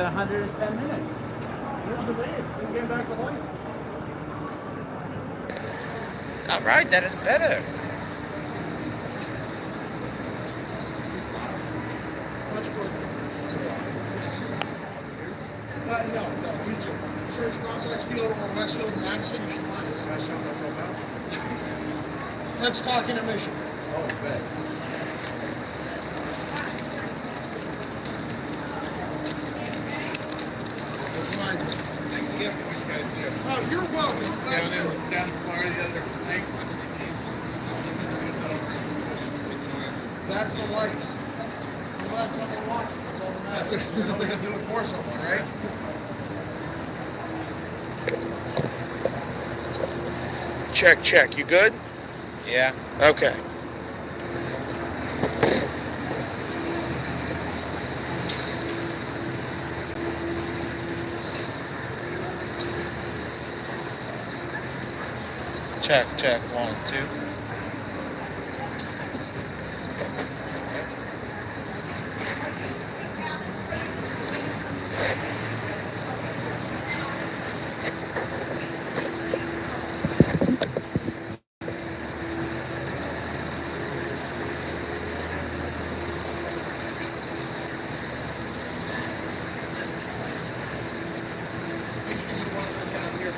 110 minutes. Here's the man. We came back to life. All right, that is better. Much good. No, you do. Search Westfield or Westfield and Madison, you should find us. I showed myself out. Let's talk intermission. Oh, bet. Thanks again for what you guys do. Oh, you're welcome. Down in Florida the other night watching the game. That's the life. I'm glad someone watched. That's all that matters. You're only going to do it for someone, right? Check. You good? Yeah. Okay. Check. 1, 2. Make sure you want that down here.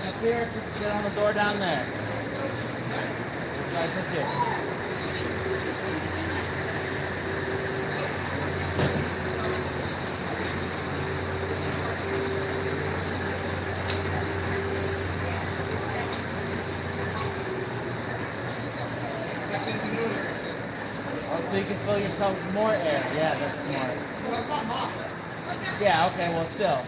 Up here, get on the door down there. Guys, up here. Oh, so you can fill yourself with more air. Yeah, that's smart. Well, it's not mine. Yeah, okay, well, still.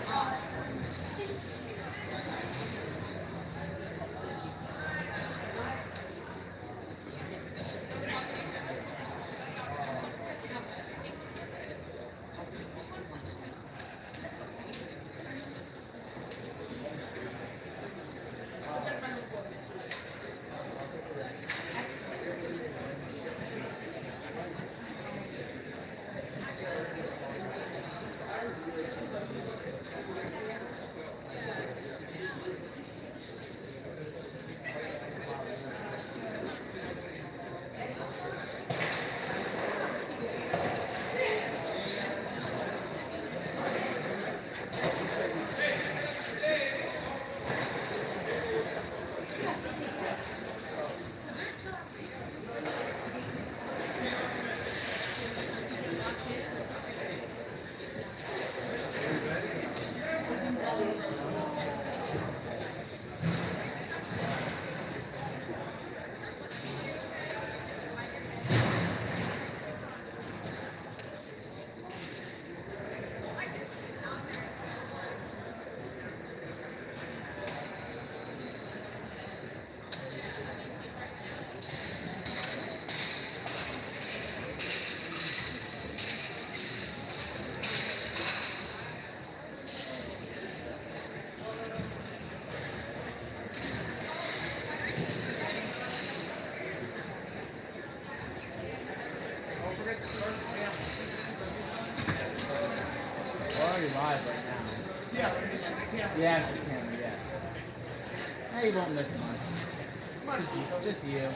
We're already live right now. Yeah, but it's on the camera. Yeah, it's the camera, yeah. Hey, you won't miss much. Just you.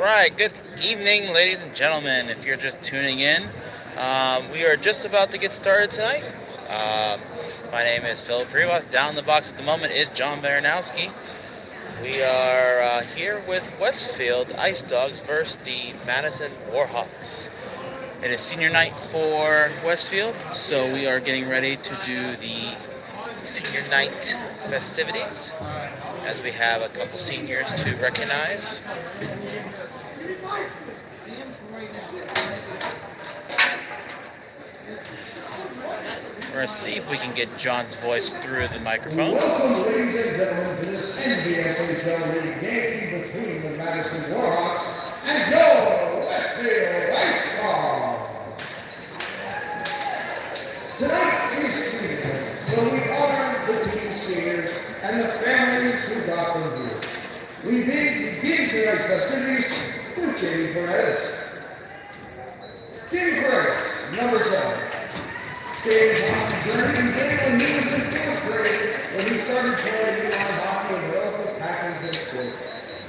Right, good evening, ladies and gentlemen. If you're just tuning in, we are just about to get started tonight. My name is Philip Rivas. Down in the box at the moment is John Baranowski. We are here with Westfield Ice Dogs versus the Madison Warhawks. It is senior night for Westfield, so we are getting ready to do the senior night festivities. as we have a couple seniors to recognize. We're going to see if we can get John's voice through the microphone. Welcome, ladies and gentlemen, to this NVSHL League game between the Madison Warhawks and your Westfield Ice Ball. Tonight is senior, so we honor the team seniors and the families who got them here. We begin tonight's festivities with Jamie Perez. Jamie Perez, number 7. James' hockey journey began when he was in 4th grade when he started playing inline hockey and developed a passion for sport.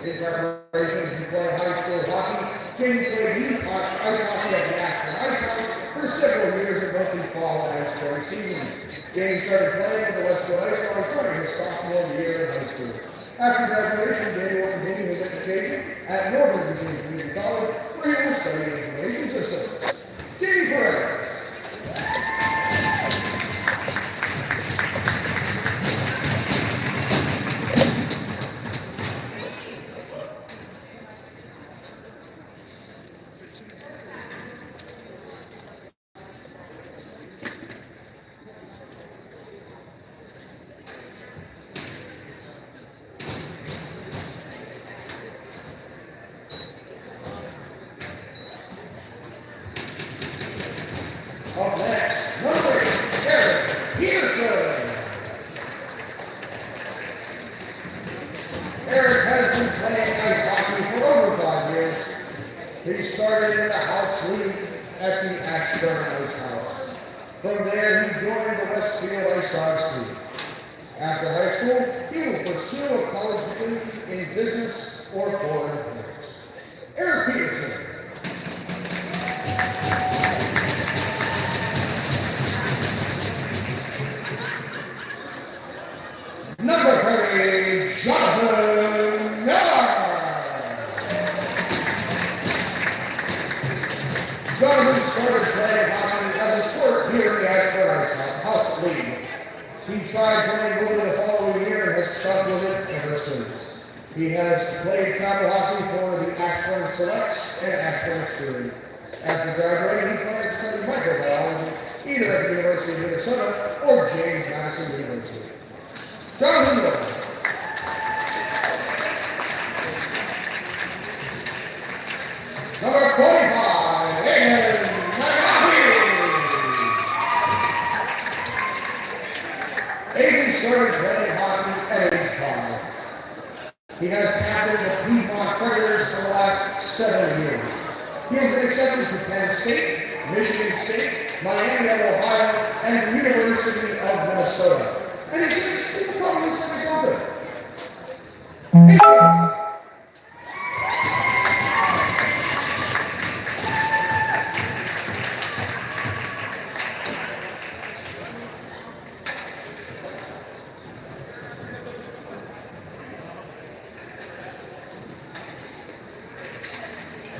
In preparation to play high school hockey, Jamie played youth ice hockey at the Ashland Ice House for several years in both the fall and spring seasons. James started playing with the Westfield Ice House during his sophomore year in high school. After graduation, Jamie will continue his education at Northern Virginia Community College, where he will study information systems. Jamie Perez. Up next, number 8, Eric Peterson. Eric has been playing ice hockey for over 5 years. He started in the house league at the Ashburn Ice House. From there, he joined the Westfield Ice House team. After high school, he will pursue a college degree in business or foreign affairs. Eric Peterson. Number 30, Jonathan Miller. Jonathan started playing hockey as a sport here in the Ashburn House League. He tried playing with it the following year and has stuck with it ever since. He has played travel hockey for the Ashburn Selects and Ashburn Extreme. After graduating, he plans to study microbiology either at the University of Minnesota or James Madison University. Jonathan Miller. Number 45, Aiden McAfee. Aiden started playing hockey at age 5. He has captained the Piedmont Predators for the last 7 years. He has been accepted to Penn State, Michigan State, Miami of Ohio, and the University of Minnesota. And he said, people probably say something.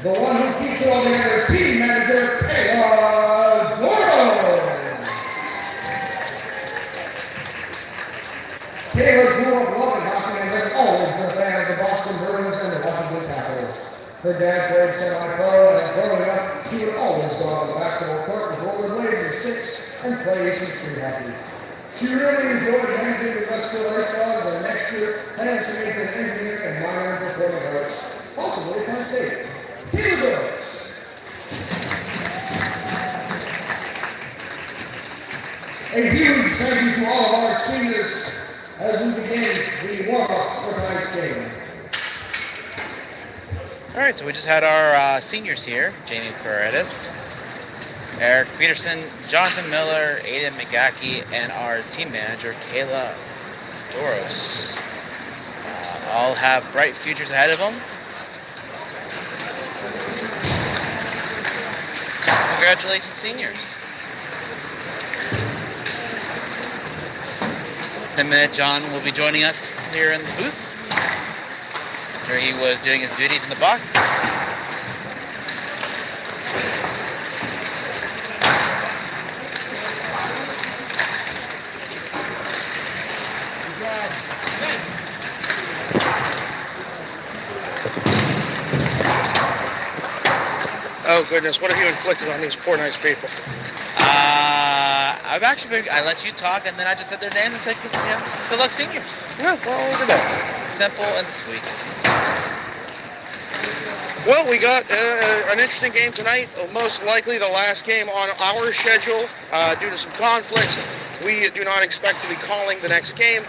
The one who keeps it all together, team manager, Kayla Doro. Kayla grew up loving hockey and has always been a fan of the Boston Bruins and the Washington Capitals. Her dad played semi-pro, and growing up, she would always go out on the basketball court with rollerblades and sticks and play some street hockey. She really enjoyed managing the Westfield Ice Dogs, and next year plans to major in engineering and minor in performing arts, possibly at Penn State. Here goes. A huge thank you to all of our seniors as we begin the warm-ups for tonight's game. All right, so we just had our seniors here, Jamie Paredes, Eric Peterson, Jonathan Miller, Aiden McGackey, and our team manager, Kayla Doros. All have bright futures ahead of them. Congratulations, seniors. In a minute, John will be joining us here in the booth after he was doing his duties in the box. goodness, what have you inflicted on these poor, nice people? I've actually been, I let you talk, and then I just said their names and said, good luck, seniors. Yeah, well, look at that. Simple and sweet. Well, we got an interesting game tonight, most likely the last game on our schedule. Due to some conflicts, we do not expect to be calling the next game,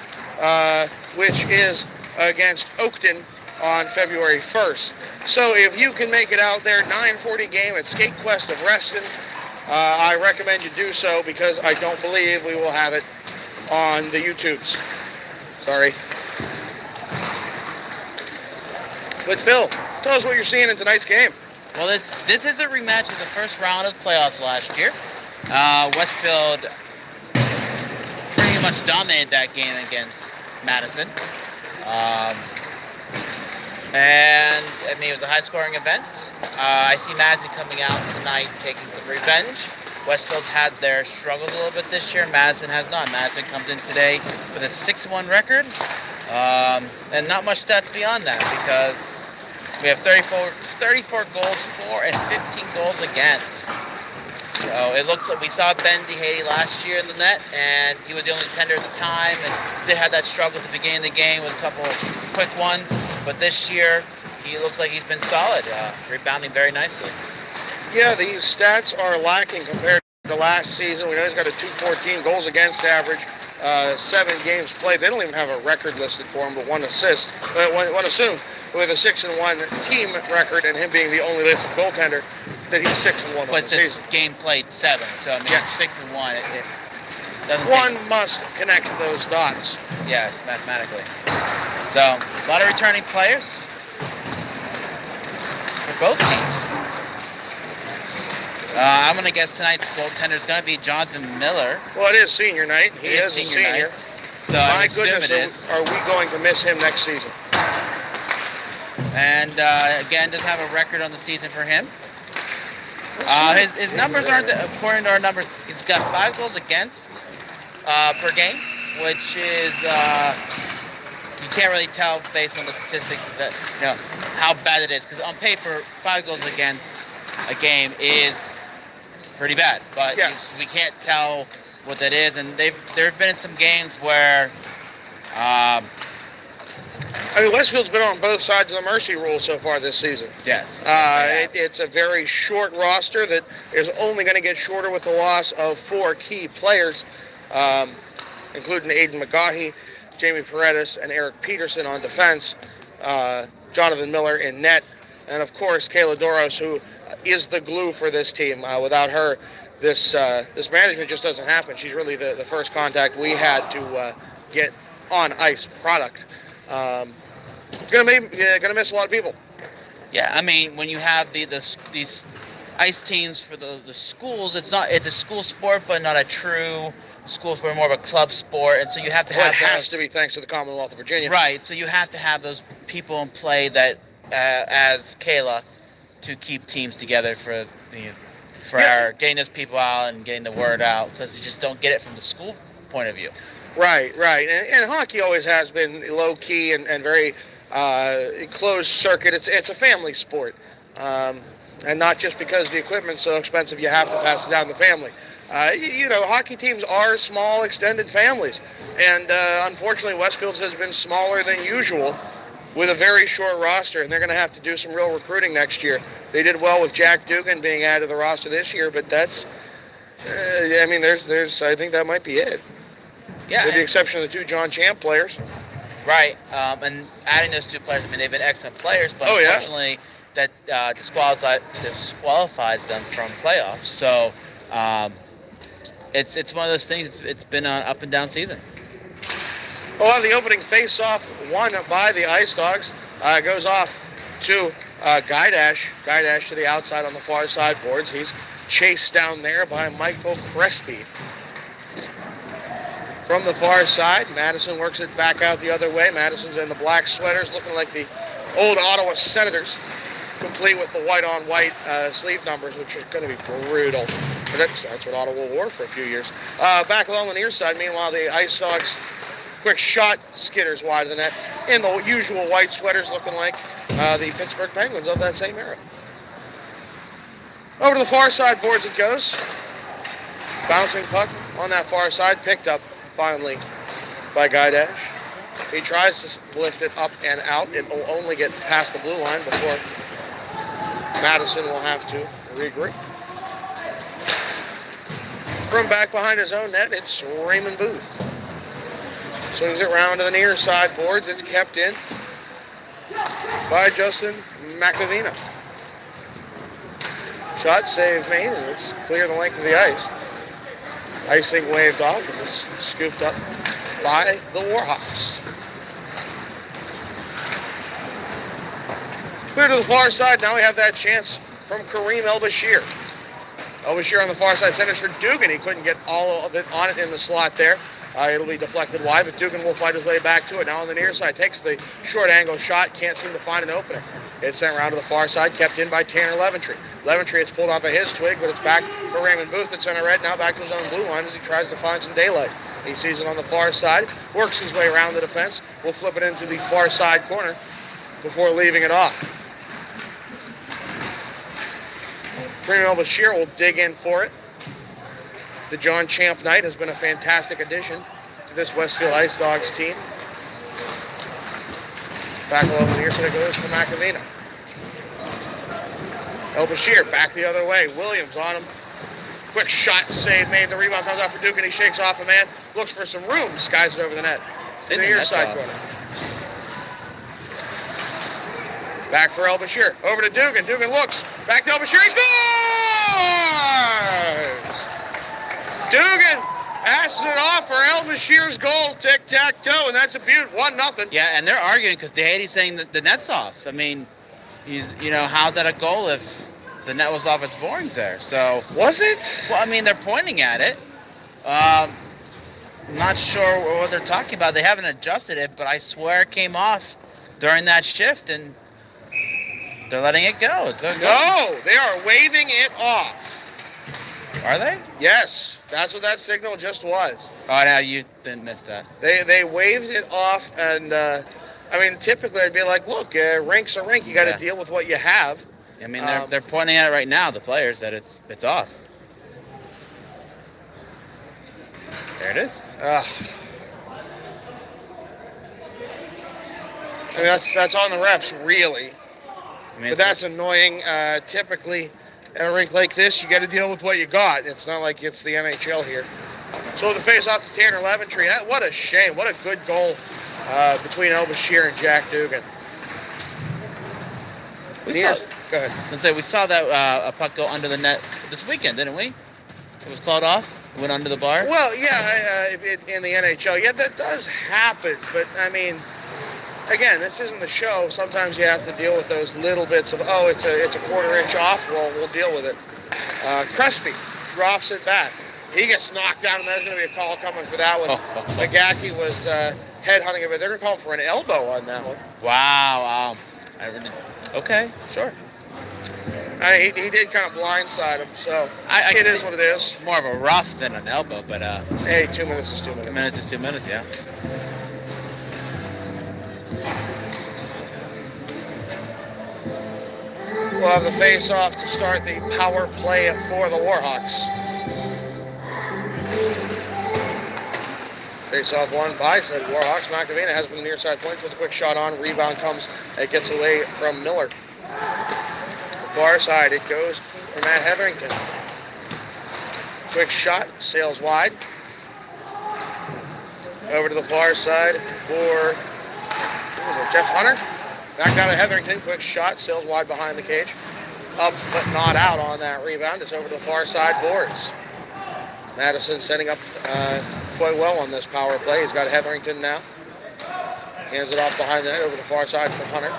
which is against Oakton on February 1st. So if you can make it out there, 9:40 game at Skate Quest of Reston, I recommend you do so because I don't believe we will have it on the YouTubes. Sorry. But Phil, tell us what you're seeing in tonight's game. Well, this is a rematch of the first round of the playoffs last year. Westfield pretty much dominated that game against Madison. And I mean, it was a high-scoring event. I see Madison coming out tonight taking some revenge. Westfield's had their struggles a little bit this year. Madison has not. Madison comes in today with a 6-1 record. And not much stats beyond that because we have 34 goals for and 15 goals against. So it looks like we saw Ben DeHady last year in the net, and he was the only tender at the time, and did have that struggle at the beginning of the game with a couple of quick ones. But this year, he looks like he's been solid, rebounding very nicely. Yeah, these stats are lacking compared to last season. We know he's got a .214 goals against average, 7 games played. They don't even have a record listed for him, but one assist, one assumed, with a 6-1 team record, and him being the only listed goaltender, that he's 6-1 But on the season. Game played 7, so I mean, Yeah. 6-1. It doesn't One must connect those dots. Yes, mathematically. So, a lot of returning players for both teams. I'm going to guess tonight's goaltender is going to be Jonathan Miller. Well, it is senior night. He It is a senior. night, so I My assume goodness, it is. are we going to miss him next season? And again, doesn't have a record on the season for him. His numbers aren't, according to our numbers, he's got 5 goals against per game, which is, you can't really tell based on the statistics that, how bad it is. Because on paper, 5 goals against a game is pretty bad. But Yes. we can't tell what that is. And there have been some games where, I mean, Westfield's been on both sides of the mercy rule so far this season. yes. It's a very short roster that is only going to get shorter with the loss of 4 key players, including Aiden McGaughy, Jamie Paredes, and Eric Peterson on defense, Jonathan Miller in net, and of course Kayla Doros, who is the glue for this team. Without her, this management just doesn't happen. She's really the first contact we had to get on ice product. Gonna miss a lot of people. Yeah, I mean, when you have these ice teams for the schools, it's a school sport, but not a true school sport, more of a club sport, and so you have to have It has to be thanks to the Commonwealth of Virginia. Right, so you have to have those people in play that, as Kayla, to keep teams together for our getting those people out and getting the word out, because you just don't get it from the school point of view. Right. And hockey always has been low-key and very closed circuit. It's a family sport. And not just because the equipment's so expensive you have to pass it down to the family. Hockey teams are small, extended families. And unfortunately, Westfield's has been smaller than usual with a very short roster, and they're going to have to do some real recruiting next year. They did well with Jack Dugan being added to the roster this year, but that's, I think that might be it. Yeah, With the exception of the 2 John Champ players. right. And adding those 2 players, I mean, they've been excellent players, but unfortunately, that disqualifies them from playoffs. So it's one of those things. It's been an up and down season. Well, the opening face-off won by the Ice Dogs goes off to Guy Dash. Guy Dash to the outside on the far side boards. He's chased down there by Michael Crespi. From the far side, Madison works it back out the other way. Madison's in the black sweaters, looking like the old Ottawa Senators, complete with the white-on-white sleeve numbers, which are going to be brutal. But that's what Ottawa wore for a few years. Back along the near side, meanwhile, the Ice Dogs, quick shot, skitters wide of the net, in the usual white sweaters, looking like the Pittsburgh Penguins of that same era. Over to the far side boards it goes. Bouncing puck on that far side, picked up finally by Guy Dash. He tries to lift it up and out. It will only get past the blue line before Madison will have to regroup. From back behind his own net, it's Raymond Booth. Swings it round to the near side boards. It's kept in by Justin McAvina. Shot save made, and it's clear the length of the ice. Icing waved off as it's scooped up by the Warhawks. Clear to the far side. Now we have that chance from Kareem El-Bashir. El-Bashir on the far side centers for Dugan. He couldn't get all of it on it in the slot there. It'll be deflected wide, but Dugan will fight his way back to it. Now on the near side, takes the short angle shot, can't seem to find an opening. It's sent around to the far side, kept in by Tanner Leventry. Leventry, it's pulled off of his twig, but it's back for Raymond Booth at center red, now back to his own blue line as he tries to find some daylight. He sees it on the far side, works his way around the defense, will flip it into the far side corner before leaving it off. Kareem El-Bashir will dig in for it. The John Champ Knight has been a fantastic addition to this Westfield Ice Dogs team. Back along the near side goes to McAvina. El-Bashir back the other way. Williams on him. Quick shot save made. The rebound comes out for Dugan. He shakes off a man. Looks for some room. Skies it over the net. To the near side corner. Back for El-Bashir. Over to Dugan. Dugan looks. Back to El-Bashir. He scores! Dugan passes it off for El-Bashir's goal. Tic-tac-toe, and that's a beaut. 1-0. Yeah, and they're arguing because Dehady's saying that the net's off. I mean, how's that a goal if the net was off its borings there? So was it? Well, I mean, they're pointing at it. I'm not sure what they're talking about. They haven't adjusted it, but I swear it came off during that shift, and they're letting it go. It's okay. No, they are waving it off. Are they? Yes, that's what that signal just was. Oh, no, you didn't miss that. They waved it off, and I mean, typically I'd be like, look, rink's a rink. You got to deal with what you have. I mean, they're pointing at it right now, the players, that it's off. There it is. I mean, that's on the refs, really. I mean, but that's annoying. Typically, at a rink like this, you got to deal with what you got. It's not like it's the NHL here. So the face-off to Tanner Leventry. What a shame. What a good goal between El-Bashir and Jack Dugan. Go ahead. We saw that a puck go under the net this weekend, didn't we? It was clawed off. It went under the bar. Well, yeah, in the NHL, yeah, that does happen. But I mean, again, this isn't the show. Sometimes you have to deal with those little bits of, it's a quarter-inch off. Well, we'll deal with it. Crespi drops it back. He gets knocked down, and there's going to be a call coming for that one. Nagaki was headhunting him, but they're going to call for an elbow on that one. Wow. Okay, sure. He did kind of blindside him, so it is what it is. More of a rough than an elbow, but... hey, 2 minutes is 2 minutes. 2 minutes is 2 minutes, yeah. We'll have the face-off to start the power play for the Warhawks. Face-off won by said Warhawks. McAvina has from the near side point with a quick shot on. Rebound comes. It gets away from Miller. The far side, it goes for Matt Hetherington. Quick shot, sails wide. Over to the far side for Jeff Hunter. Back down to Hetherington. Quick shot, sails wide behind the cage. Up but not out on that rebound. It's over to the far side boards. Madison setting up quite well on this power play. He's got Hetherington now. Hands it off behind the net over the far side for Hunter.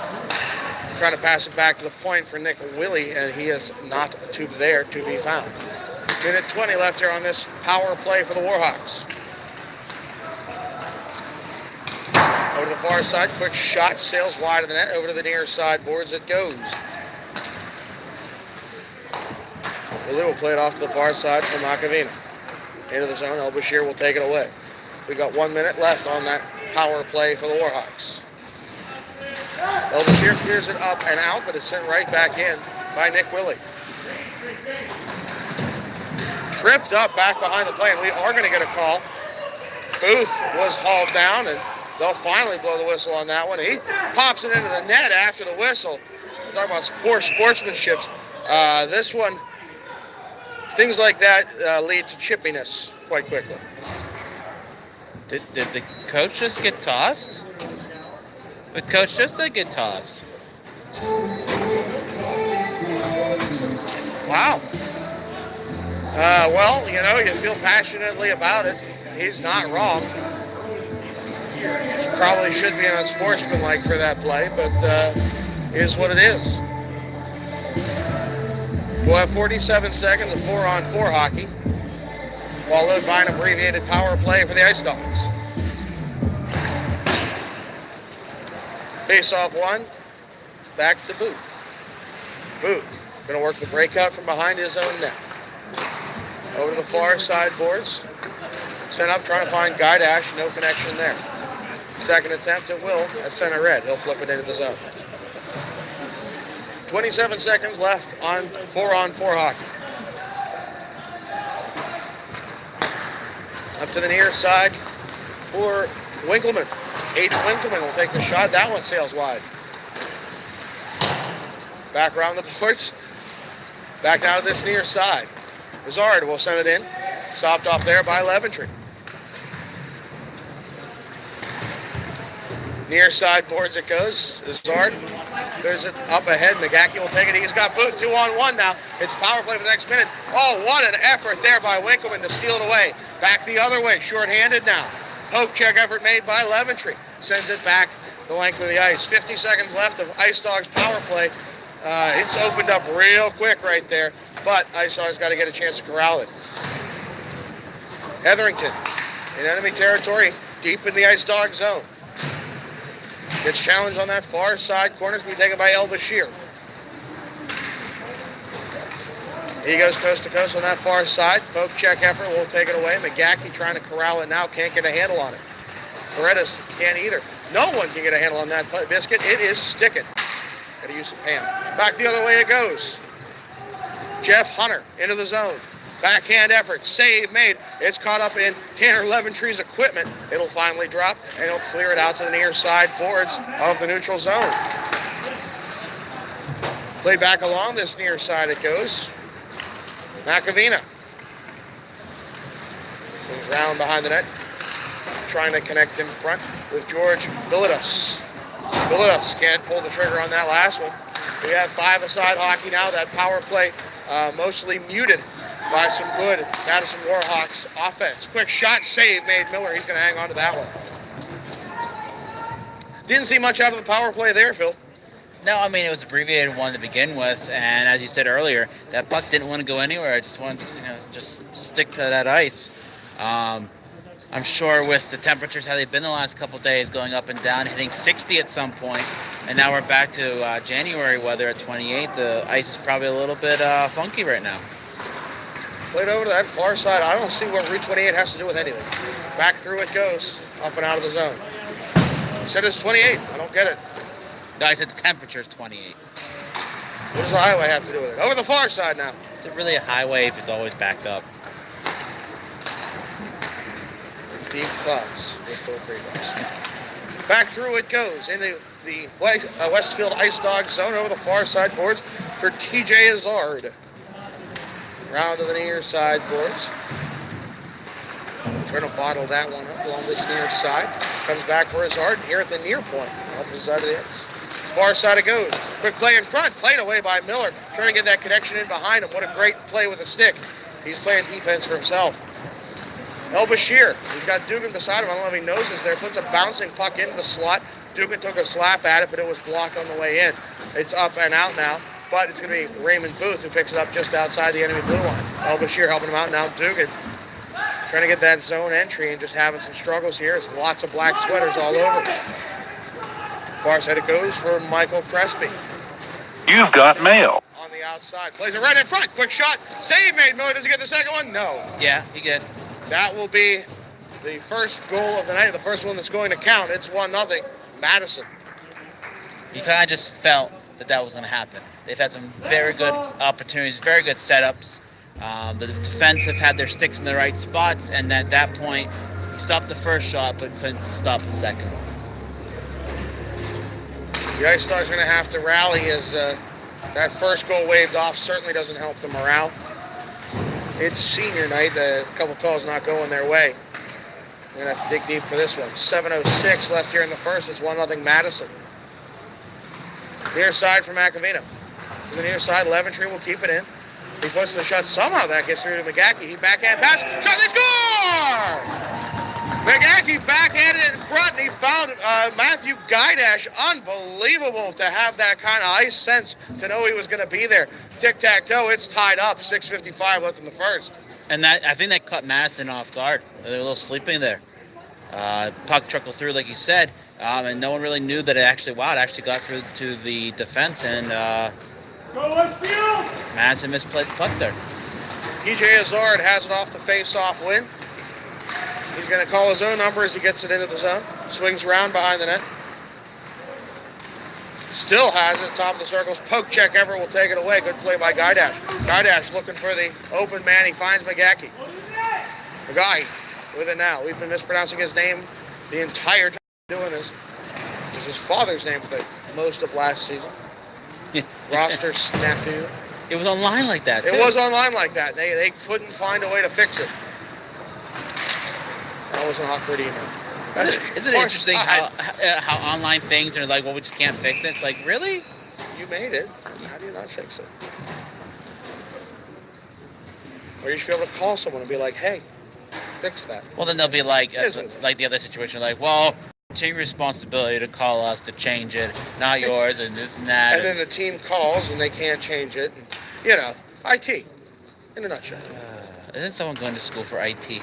Trying to pass it back to the point for Nick Willie, and he is not there to be found. Minute 20 left here on this power play for the Warhawks. Over to the far side, quick shot, sails wide of the net, over to the near side boards it goes. Willie will play it off to the far side for McAvina. Into the zone, El-Bashir will take it away. We got 1 minute left on that power play for the Warhawks. El-Bashir clears it up and out, but it's sent right back in by Nick Willie. Tripped up back behind the play, and we are going to get a call. Booth was hauled down, and they'll finally blow the whistle on that one. He pops it into the net after the whistle. We're talking about poor sportsmanship. This one, things like that lead to chippiness quite quickly. Did the coach just get tossed? The coach just did get tossed. Wow. Well, you know, you feel passionately about it. He's not wrong. Probably should be unsportsmanlike for that play, but is what it is. We'll have 47 seconds of 4-on-4 hockey while led by an abbreviated power play for the Ice Dogs. Face-off one, back to Booth. Booth going to work the breakout from behind his own net. Over to the far side boards. Sent up, trying to find Guy Dash. No connection there. Second attempt at Will at center red. He'll flip it into the zone. 27 seconds left on 4-on-4 hockey. Up to the near side for Winkleman. Aiden Winkleman will take the shot. That one sails wide. Back around the boards. Back down to this near side. Hazard will send it in. Stopped off there by Leventry. Near side boards it goes. Hazard. There's it up ahead. McGackey will take it. He's got Booth 2-on-1 now. It's power play for the next minute. Oh, what an effort there by Winkleman to steal it away. Back the other way. Short-handed now. Poke check effort made by Leventry. Sends it back the length of the ice. 50 seconds left of Ice Dogs power play. It's opened up real quick right there, but Ice Dogs got to get a chance to corral it. Hetherington in enemy territory, deep in the Ice Dog zone. Gets challenged on that far side. Corner's going to be taken by El Bashir. He goes coast to coast on that far side. Poke check effort will take it away. McGackey trying to corral it now. Can't get a handle on it. Paredes can't either. No one can get a handle on that biscuit. It is sticking. Got to use some Pam. Back the other way it goes. Jeff Hunter into the zone. Backhand effort. Save made. It's caught up in Tanner Leventry's equipment. It'll finally drop, and he'll clear it out to the near side boards of the neutral zone. Played back along this near side it goes. Macavina. Moves round behind the net. Trying to connect in front with George Bilidas. Bilidas can't pull the trigger on that last one. We have 5-a-side hockey now. That power play mostly muted by some good Madison Warhawks offense. Quick shot, save made Miller. He's going to hang on to that one. Didn't see much out of the power play there, Phil. No, I mean, it was abbreviated one to begin with, and as you said earlier, that puck didn't want to go anywhere. I just wanted to, just stick to that ice. I'm sure with the temperatures how they've been the last couple days, going up and down, hitting 60 at some point, and now we're back to January weather at 28. The ice is probably a little bit funky right now. Played over to that far side. I don't see what Route 28 has to do with anything. Back through it goes, up and out of the zone. You said it's 28. I don't get it. No, I said the temperature is 28. What does the highway have to do with it? Over the far side now. Is it really a highway if it's always backed up? Deep thoughts with Phil Prevost. Back through it goes into the Westfield Ice Dog zone over the far side boards for TJ Hazard. Round to the near side boards. Trying to bottle that one up along this near side. Comes back for Hazard here at the near point. Opposite side of the ice. Far side it goes. Quick play in front. Played away by Miller. Trying to get that connection in behind him. What a great play with the stick. He's playing defense for himself. El Bashir. He's got Dugan beside him. I don't know if he knows this there. Puts a bouncing puck into the slot. Dugan took a slap at it, but it was blocked on the way in. It's up and out now. But it's going to be Raymond Booth who picks it up just outside the enemy blue line. El Bashir helping him out now. Dugan trying to get that zone entry and just having some struggles here. There's lots of black sweaters all over. Far side it goes for Michael Crespi. You've got mail. On the outside. Plays it right in front. Quick shot. Save made. Miller, does he get the second one? No. Yeah, he did. That will be the first goal of the night. The first one that's going to count. It's 1-0. Madison. You kind of just felt that was going to happen. They've had some very good opportunities, very good setups. The defense have had their sticks in the right spots, and at that point, he stopped the first shot but couldn't stop the second. The Ice Dogs are going to have to rally as that first goal waved off certainly doesn't help the morale. It's senior night. A couple calls not going their way. We're going to have to dig deep for this one. 7:06 left here in the first. It's 1-0 Madison. Near side for McAvino. To the near side, Leventree will keep it in. He puts the shot. Somehow that gets through to McGackie. He backhand pass. Shot, they score! McGackie backhanded in front, and he found Matthew Guydash. Unbelievable to have that kind of ice sense to know he was going to be there. Tic-tac-toe, it's tied up. 6:55 left in the first. And I think that caught Madison off guard. They were a little sleeping there. Puck trickled through, like you said, and no one really knew that it actually got through to the defense, and Go Westfield! Madison misplayed the puck there. TJ Azard has it off the face-off win. He's going to call his own number as he gets it into the zone. Swings around behind the net. Still has it, top of the circles. Poke check, Everett will take it away. Good play by Guydash. Guydash looking for the open man. He finds McGackie. McGackie with it now. We've been mispronouncing his name the entire time doing this. It was his father's name for the most of last season. Roster snafu. It was online like that, too. It was online like that. They couldn't find a way to fix it. That was an awkward email. Isn't it interesting how online things are like, well, we just can't fix it? It's like, really? You made it. How do you not fix it? Or you should be able to call someone and be like, hey, fix that. Well, then they'll be like the other situation, like, well, it's your responsibility to call us to change it, not yours, and this and that. And then the team calls and they can't change it. And, you know, IT, in a nutshell. Isn't someone going to school for IT?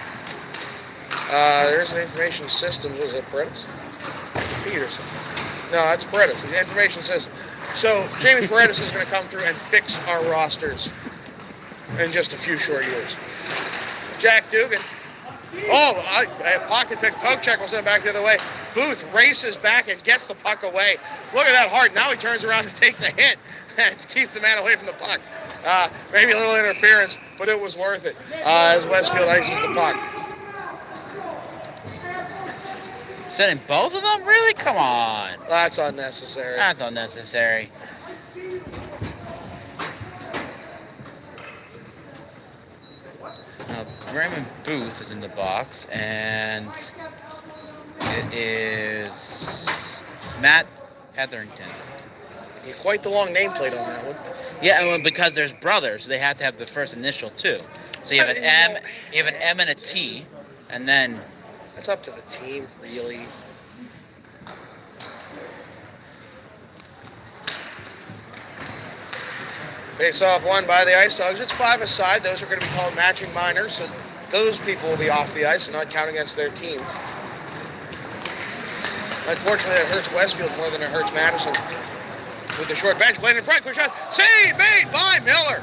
There's an information systems. Was it Paredes? Peterson. No, that's Paredes. The information system. So Jamie Paredes is going to come through and fix our rosters in just a few short years. Jack Dugan. Oh, a pocket pick. Poke check will send it back the other way. Booth races back and gets the puck away. Look at that heart. Now he turns around to take the hit and keep the man away from the puck. Maybe a little interference, but it was worth it as Westfield ices the puck. Sending both of them? Really? Come on. That's unnecessary. That's unnecessary. Now, Raymond Booth is in the box, and it is Matt Hetherington. Yeah, quite the long nameplate on that one. Yeah, well, because there's brothers, they have to have the first initial too. So you have an M and a T, and then That's up to the team, really. Face-off won by the Ice Dogs. It's 5-a-side. Those are going to be called matching minors, so those people will be off the ice and not count against their team. Unfortunately, that hurts Westfield more than it hurts Madison. With the short bench, playing in front, quick shot. Save made by Miller.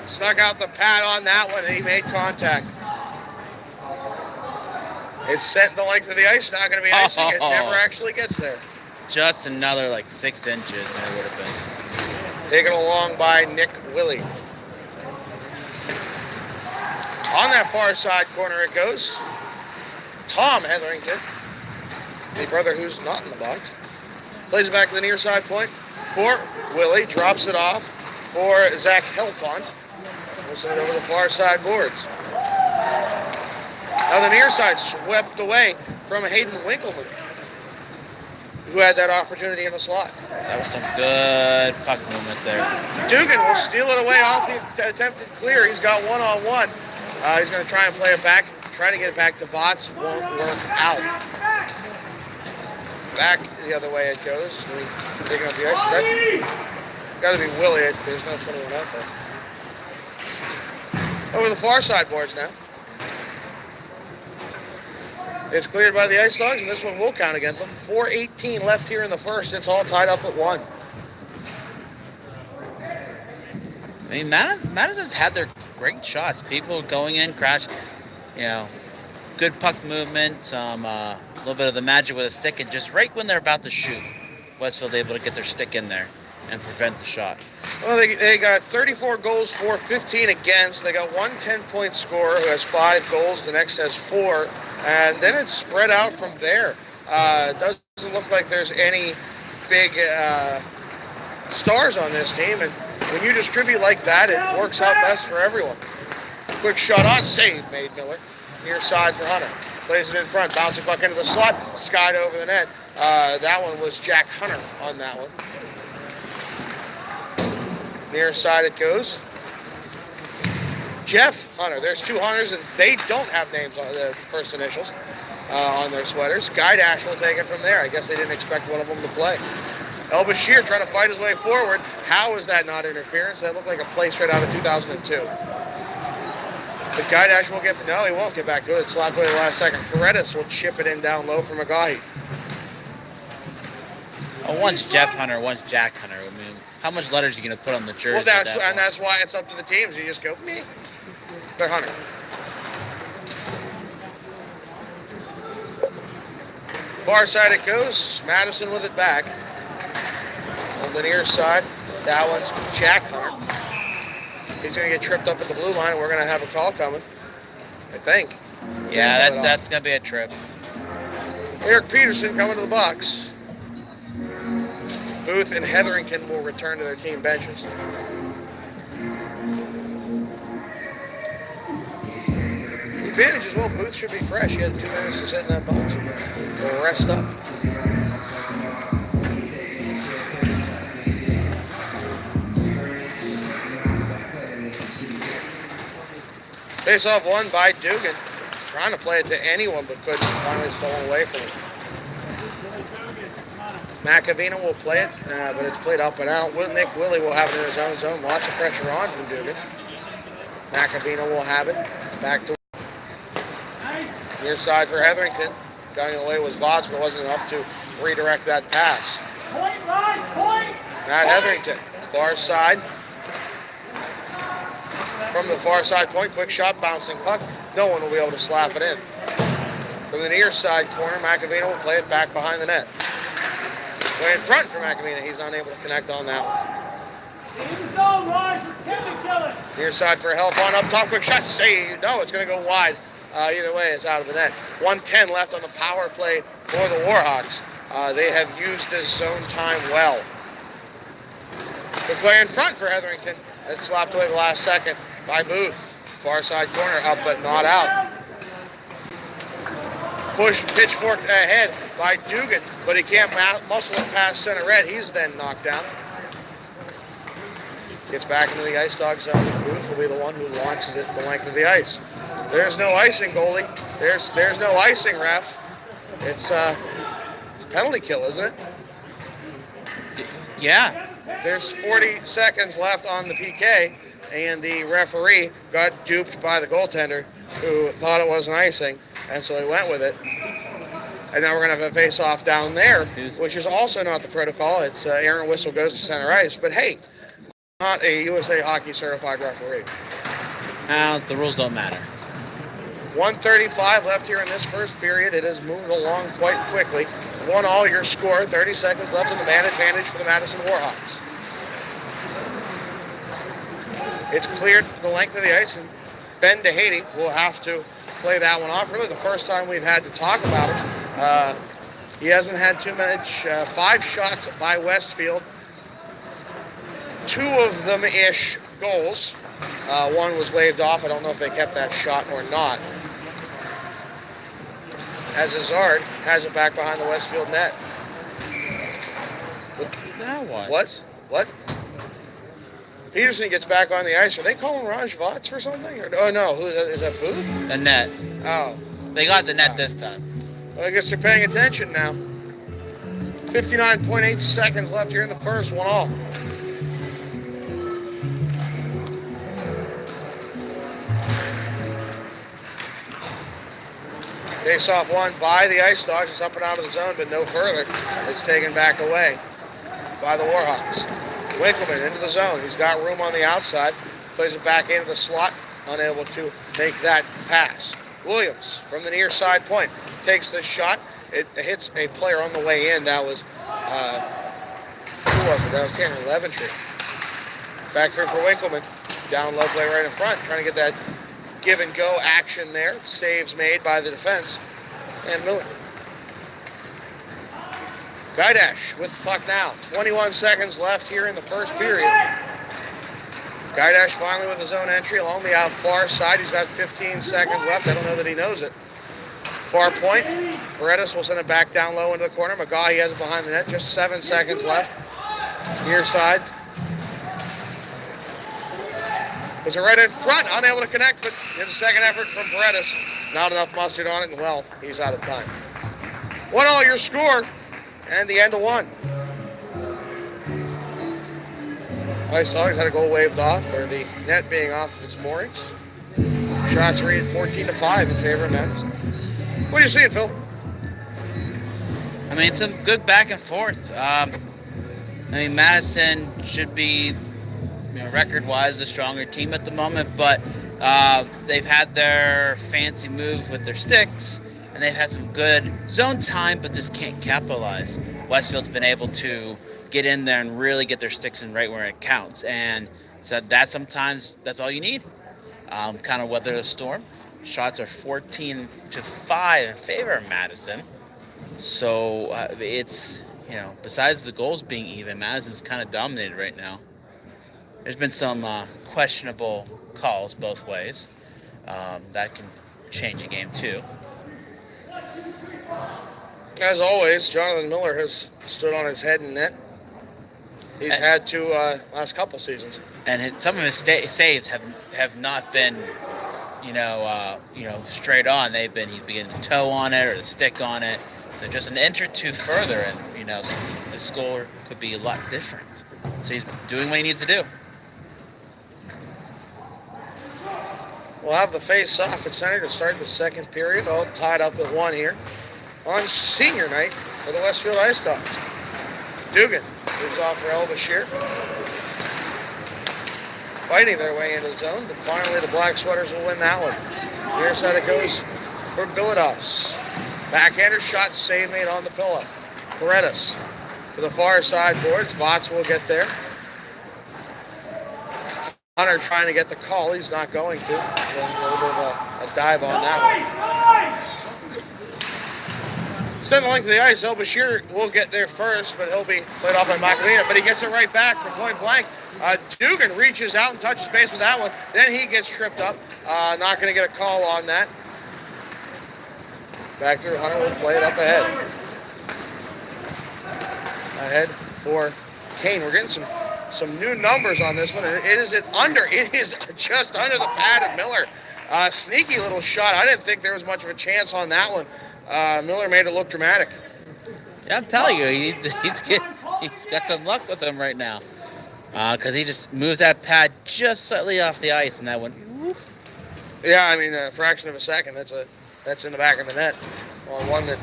Snuck out the pad on that one, and he made contact. It's set the length of the ice, not going to be icing. It never actually gets there. just another like 6 inches, and it would have been. Taken along by Nick Willie. On that far side corner it goes. Tom Hetherington, the brother who's not in the box, plays it back to the near side point for Willie. Drops it off for Zach Helfont. We'll send it over the far side boards. Now the near side swept away from Hayden Winkleman, who had that opportunity in the slot. That was some good puck movement there. Dugan will steal it away off the attempted clear. He's got one-on-one. He's going to try and play it back. Trying to get it back to Vots. Won't work out. Back the other way it goes. Taking up the ice. Got to be Willie. There's no 21 out there. Over the far side boards now. It's cleared by the Ice Dogs, and this one will count against them. 4:18 left here in the first. It's all tied up at 1. I mean, Madison's had their great shots. People going in, crash, good puck movement, some a little bit of the magic with a stick, and just right when they're about to shoot, Westfield's able to get their stick in there. and prevent the shot? Well, they got 34 goals for, 15 against. They got one 10-point scorer who has 5 goals. The next has 4. And then it's spread out from there. It doesn't look like there's any big stars on this team. And when you distribute like that, it works out best for everyone. Quick shot on, save made Miller. Near side for Hunter. Plays it in front, bouncing puck into the slot, skied over the net. That one was Jack Hunter on that one. Near side it goes. Jeff Hunter. There's 2 Hunters, and they don't have names on the first initials on their sweaters. Guy Dash will take it from there. I guess they didn't expect one of them to play. El Bashir trying to fight his way forward. How is that not interference? That looked like a play straight out of 2002. The Guy Dash will get, no, he won't get back to it. Slapped away the last second. Paredes will chip it in down low for McGaughy. Oh, one's Jeff Hunter, one's Jack Hunter. I mean, how much letters are you going to put on the jersey? Well, that's why it's up to the teams. You just go, meh. They're Hunter. Far side it goes. Madison with it back. On the near side, that one's Jack Hunter. He's going to get tripped up at the blue line, and we're going to have a call coming, I think. Yeah, that's going to be a trip. Eric Peterson coming to the box. Booth and Hetherington will return to their team benches. The advantage is, well, Booth should be fresh. He had 2 minutes to sit in that box. We'll rest up. Face-off won by Dugan. Trying to play it to anyone, but couldn't. Finally stolen away from him. McAvina will play it, but it's played up and out. Nick Willie will have it in his own zone. Lots of pressure on from Dugan. McAvina will have it. Back to near side for Hetherington. Going away was Vods, but it wasn't enough to redirect that pass. Matt Hetherington, far side. From the far side point, quick shot, bouncing puck. No one will be able to slap it in. From the near side corner, McAvina will play it back behind the net. Way in front for McAvina. He's unable to connect on that one. Near side for help on up top. Quick shot. Save. No, it's going to go wide. Either way, it's out of the net. 1:10 left on the power play for the Warhawks. They have used this zone time well. The player in front for Hetherington. That's slapped away the last second by Booth. Far side corner, up but not out. Push, pitchfork ahead by Dugan, but he can't muscle it past center red. He's then knocked down. Gets back into the Ice Dog zone. Booth will be the one who launches it the length of the ice. There's no icing, goalie. There's no icing, ref. It's a penalty kill, isn't it? Yeah. There's 40 seconds left on the PK, and the referee got duped by the goaltender, who thought it was an icing, and so he went with it. And now we're going to have a face-off down there, which is also not the protocol. It's errant whistle goes to center ice. But hey, not a USA Hockey certified referee. The rules don't matter. 1:35 left here in this first period. It has moved along quite quickly. 1-1 your score. 30 seconds left in the man advantage for the Madison Warhawks. It's cleared the length of the ice, and Ben DeHady will have to play that one off. Really the first time we've had to talk about it. He hasn't had too much. 5 shots by Westfield. 2 of them-ish goals. One was waved off. I don't know if they kept that shot or not. As Hazard has it back behind the Westfield net. Now what? What? Peterson gets back on the ice. Are they calling Raj Vats for something? Oh, no. Who is that, Booth? The net. Oh. They got the net this time. Well, I guess they're paying attention now. 59.8 seconds left here in the first, 1-1. Face-off won by the Ice Dogs. It's up and out of the zone, but no further. It's taken back away by the Warhawks. Winkleman into the zone. He's got room on the outside. Plays it back into the slot. Unable to make that pass. Williams from the near side point takes the shot. It hits a player on the way in. That was Who was it? That was Cameron Leventree. Back through for Winkleman. Down low play right in front. Trying to get that give and go action there. Saves made by the defense. And Miller. Guydash with the puck now. 21 seconds left here in the first period. Guydash finally with his own entry along the out far side. He's got 15 seconds left. I don't know that he knows it. Far point. Paredes will send it back down low into the corner. McGaughy has it behind the net. Just 7 seconds left. Near side. Was it right in front? Unable to connect, but here's a second effort from Paredes. Not enough mustard on it, and well, he's out of time. 1-1 your score, and the end of one. Ice Dogs had a goal waved off for the net being off its moorings. Shots rated 14-5 in favor of Madison. What are you seeing, Phil? I mean, some good back and forth. Madison should be, record-wise, the stronger team at the moment, but they've had their fancy moves with their sticks, and they've had some good zone time, but just can't capitalize. Westfield's been able to get in there and really get their sticks in right where it counts, and so sometimes that's all you need. Kind of weather the storm. Shots are 14-5 in favor of Madison. So it's, besides the goals being even, Madison's kind of dominated right now. There's been some questionable calls both ways. That can change a game too. As always, Jonathan Miller has stood on his head in net. He's had to last couple seasons. And some of his saves have not been, straight on. He's beginning to toe on it or to stick on it. So just an inch or two further, and the score could be a lot different. So he's doing what he needs to do. We'll have the face-off at center to start the second period, all tied up at 1 here on senior night for the Westfield Ice Dogs. Dugan moves off for Bashir. Fighting their way into the zone, but finally the Black Sweaters will win that one. Near side it goes for Bilodeau. Backhander shot, save made on the pillow. Paredes to the far side boards. Votz will get there. Hunter trying to get the call. He's not going to. A little bit of a dive on that one. Send the length of the ice. Bashir will get there first, but he'll be played off by Macavina. But he gets it right back from point blank. Dugan reaches out and touches base with that one. Then he gets tripped up. Not going to get a call on that. Back through, Hunter will play it up ahead. Ahead for Kane. We're getting some new numbers on this one. It is just under the pad of Miller. Sneaky little shot. I didn't think there was much of a chance on that one. Miller made it look dramatic. Yeah, I'm telling you, he's got some luck with him right now. Because he just moves that pad just slightly off the ice, and that one. Whoop. Yeah, I mean, a fraction of a second. That's in the back of the net on one that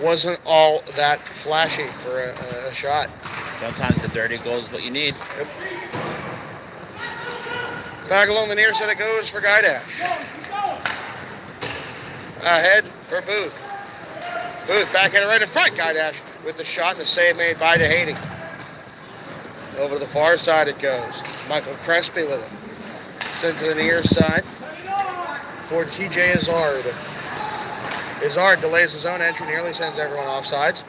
wasn't all that flashy for a shot. Sometimes the dirty goal is what you need. Yep. Back along the near side it goes for Guydash. Ahead for Booth. Booth backhand right in front. Guydash with the shot and the save made by DeHady. Over to the far side it goes. Michael Crespi with it. Sent to the near side for TJ Izzard. Izzard delays his own entry, nearly sends everyone offsides.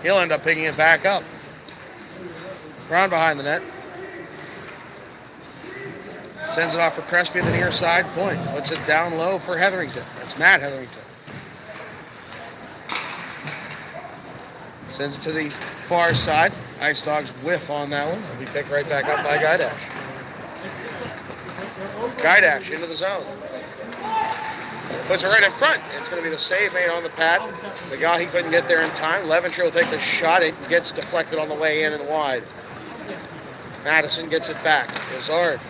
He'll end up picking it back up. Brown behind the net. Sends it off for Crespi at the near side point. Puts it down low for Hetherington. That's Matt Hetherington. Sends it to the far side. Ice Dogs whiff on that one. It'll be picked right back up by Guydash. Guydash into the zone. Puts it right in front. It's going to be the save made on the pad. The guy, he couldn't get there in time. Leventree will take the shot. It gets deflected on the way in and wide. Madison gets it back. Izzard.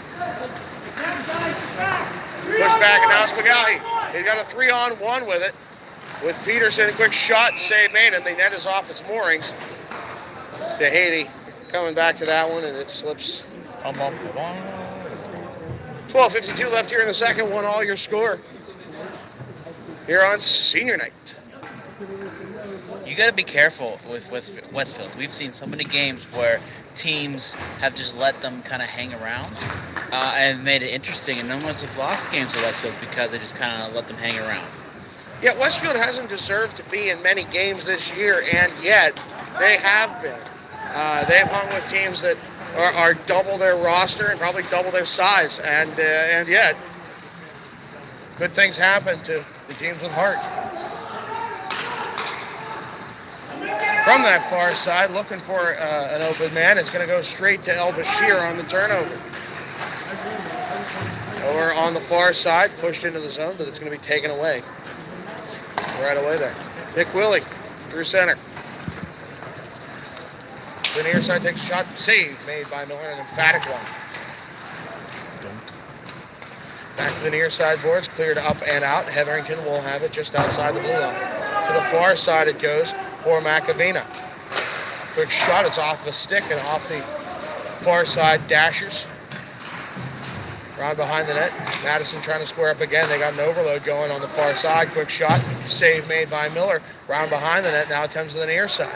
Push back, and now it's McGaughy. He's got a 3-on-1 with it. With Peterson, quick shot, save made, and the net is off its moorings. DeHady coming back to that one, and it slips. 12:52 left here in the second. 1-1 your score here on senior night. you got to be careful with Westfield. We've seen so many games where teams have just let them kind of hang around and made it interesting, and numbers have lost games to Westfield because they just kind of let them hang around. Yeah, Westfield hasn't deserved to be in many games this year, and yet they have been. They've hung with teams that are double their roster and probably double their size, and yet good things happen to the teams with heart. From that far side, looking for an open man, it's going to go straight to El Bashir on the turnover. Over on the far side, pushed into the zone, but it's going to be taken away. Right away there. Nick Willie through center. The near side takes a shot. Save made by Miller, an emphatic one. Back to the near side boards, cleared up and out. Hetherington will have it just outside the blue line. To the far side it goes for Macavina. Quick shot, it's off the stick and off the far side dashers. Round behind the net. Madison trying to square up again. They got an overload going on the far side. Quick shot. Save made by Miller. Round behind the net. Now it comes to the near side.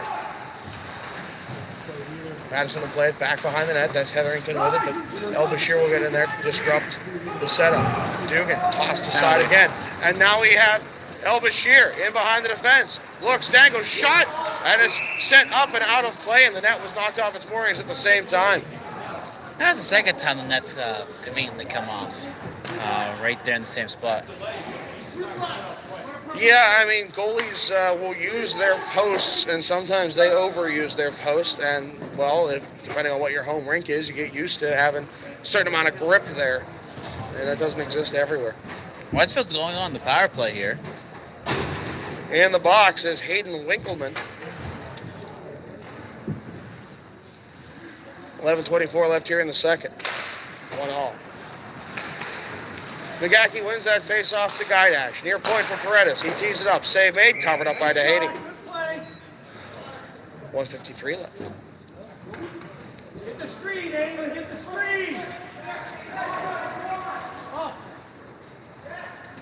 Madison will play it back behind the net. That's Hetherington with it, but El Bashir will get in there to disrupt the setup. Dugan tossed aside again. And now we have El Bashir in behind the defense. Looks, dangles, shot, and is sent up and out of play, and the net was knocked off its moorings at the same time. That's the second time the net's conveniently come off, right there in the same spot. Yeah, I mean, goalies will use their posts, and sometimes they overuse their posts, and, well, depending on what your home rink is, you get used to having a certain amount of grip there, and that doesn't exist everywhere. Westfield's going on the power play here. In the box is Hayden Winkleman. 11:24 left here in the second. 1-all. Nagaki wins that face-off to Guidash. Near point for Paredes. He tees it up. Save made. Covered up by DeHady. 1:53 left. Get the screen, England. Get the screen. Oh.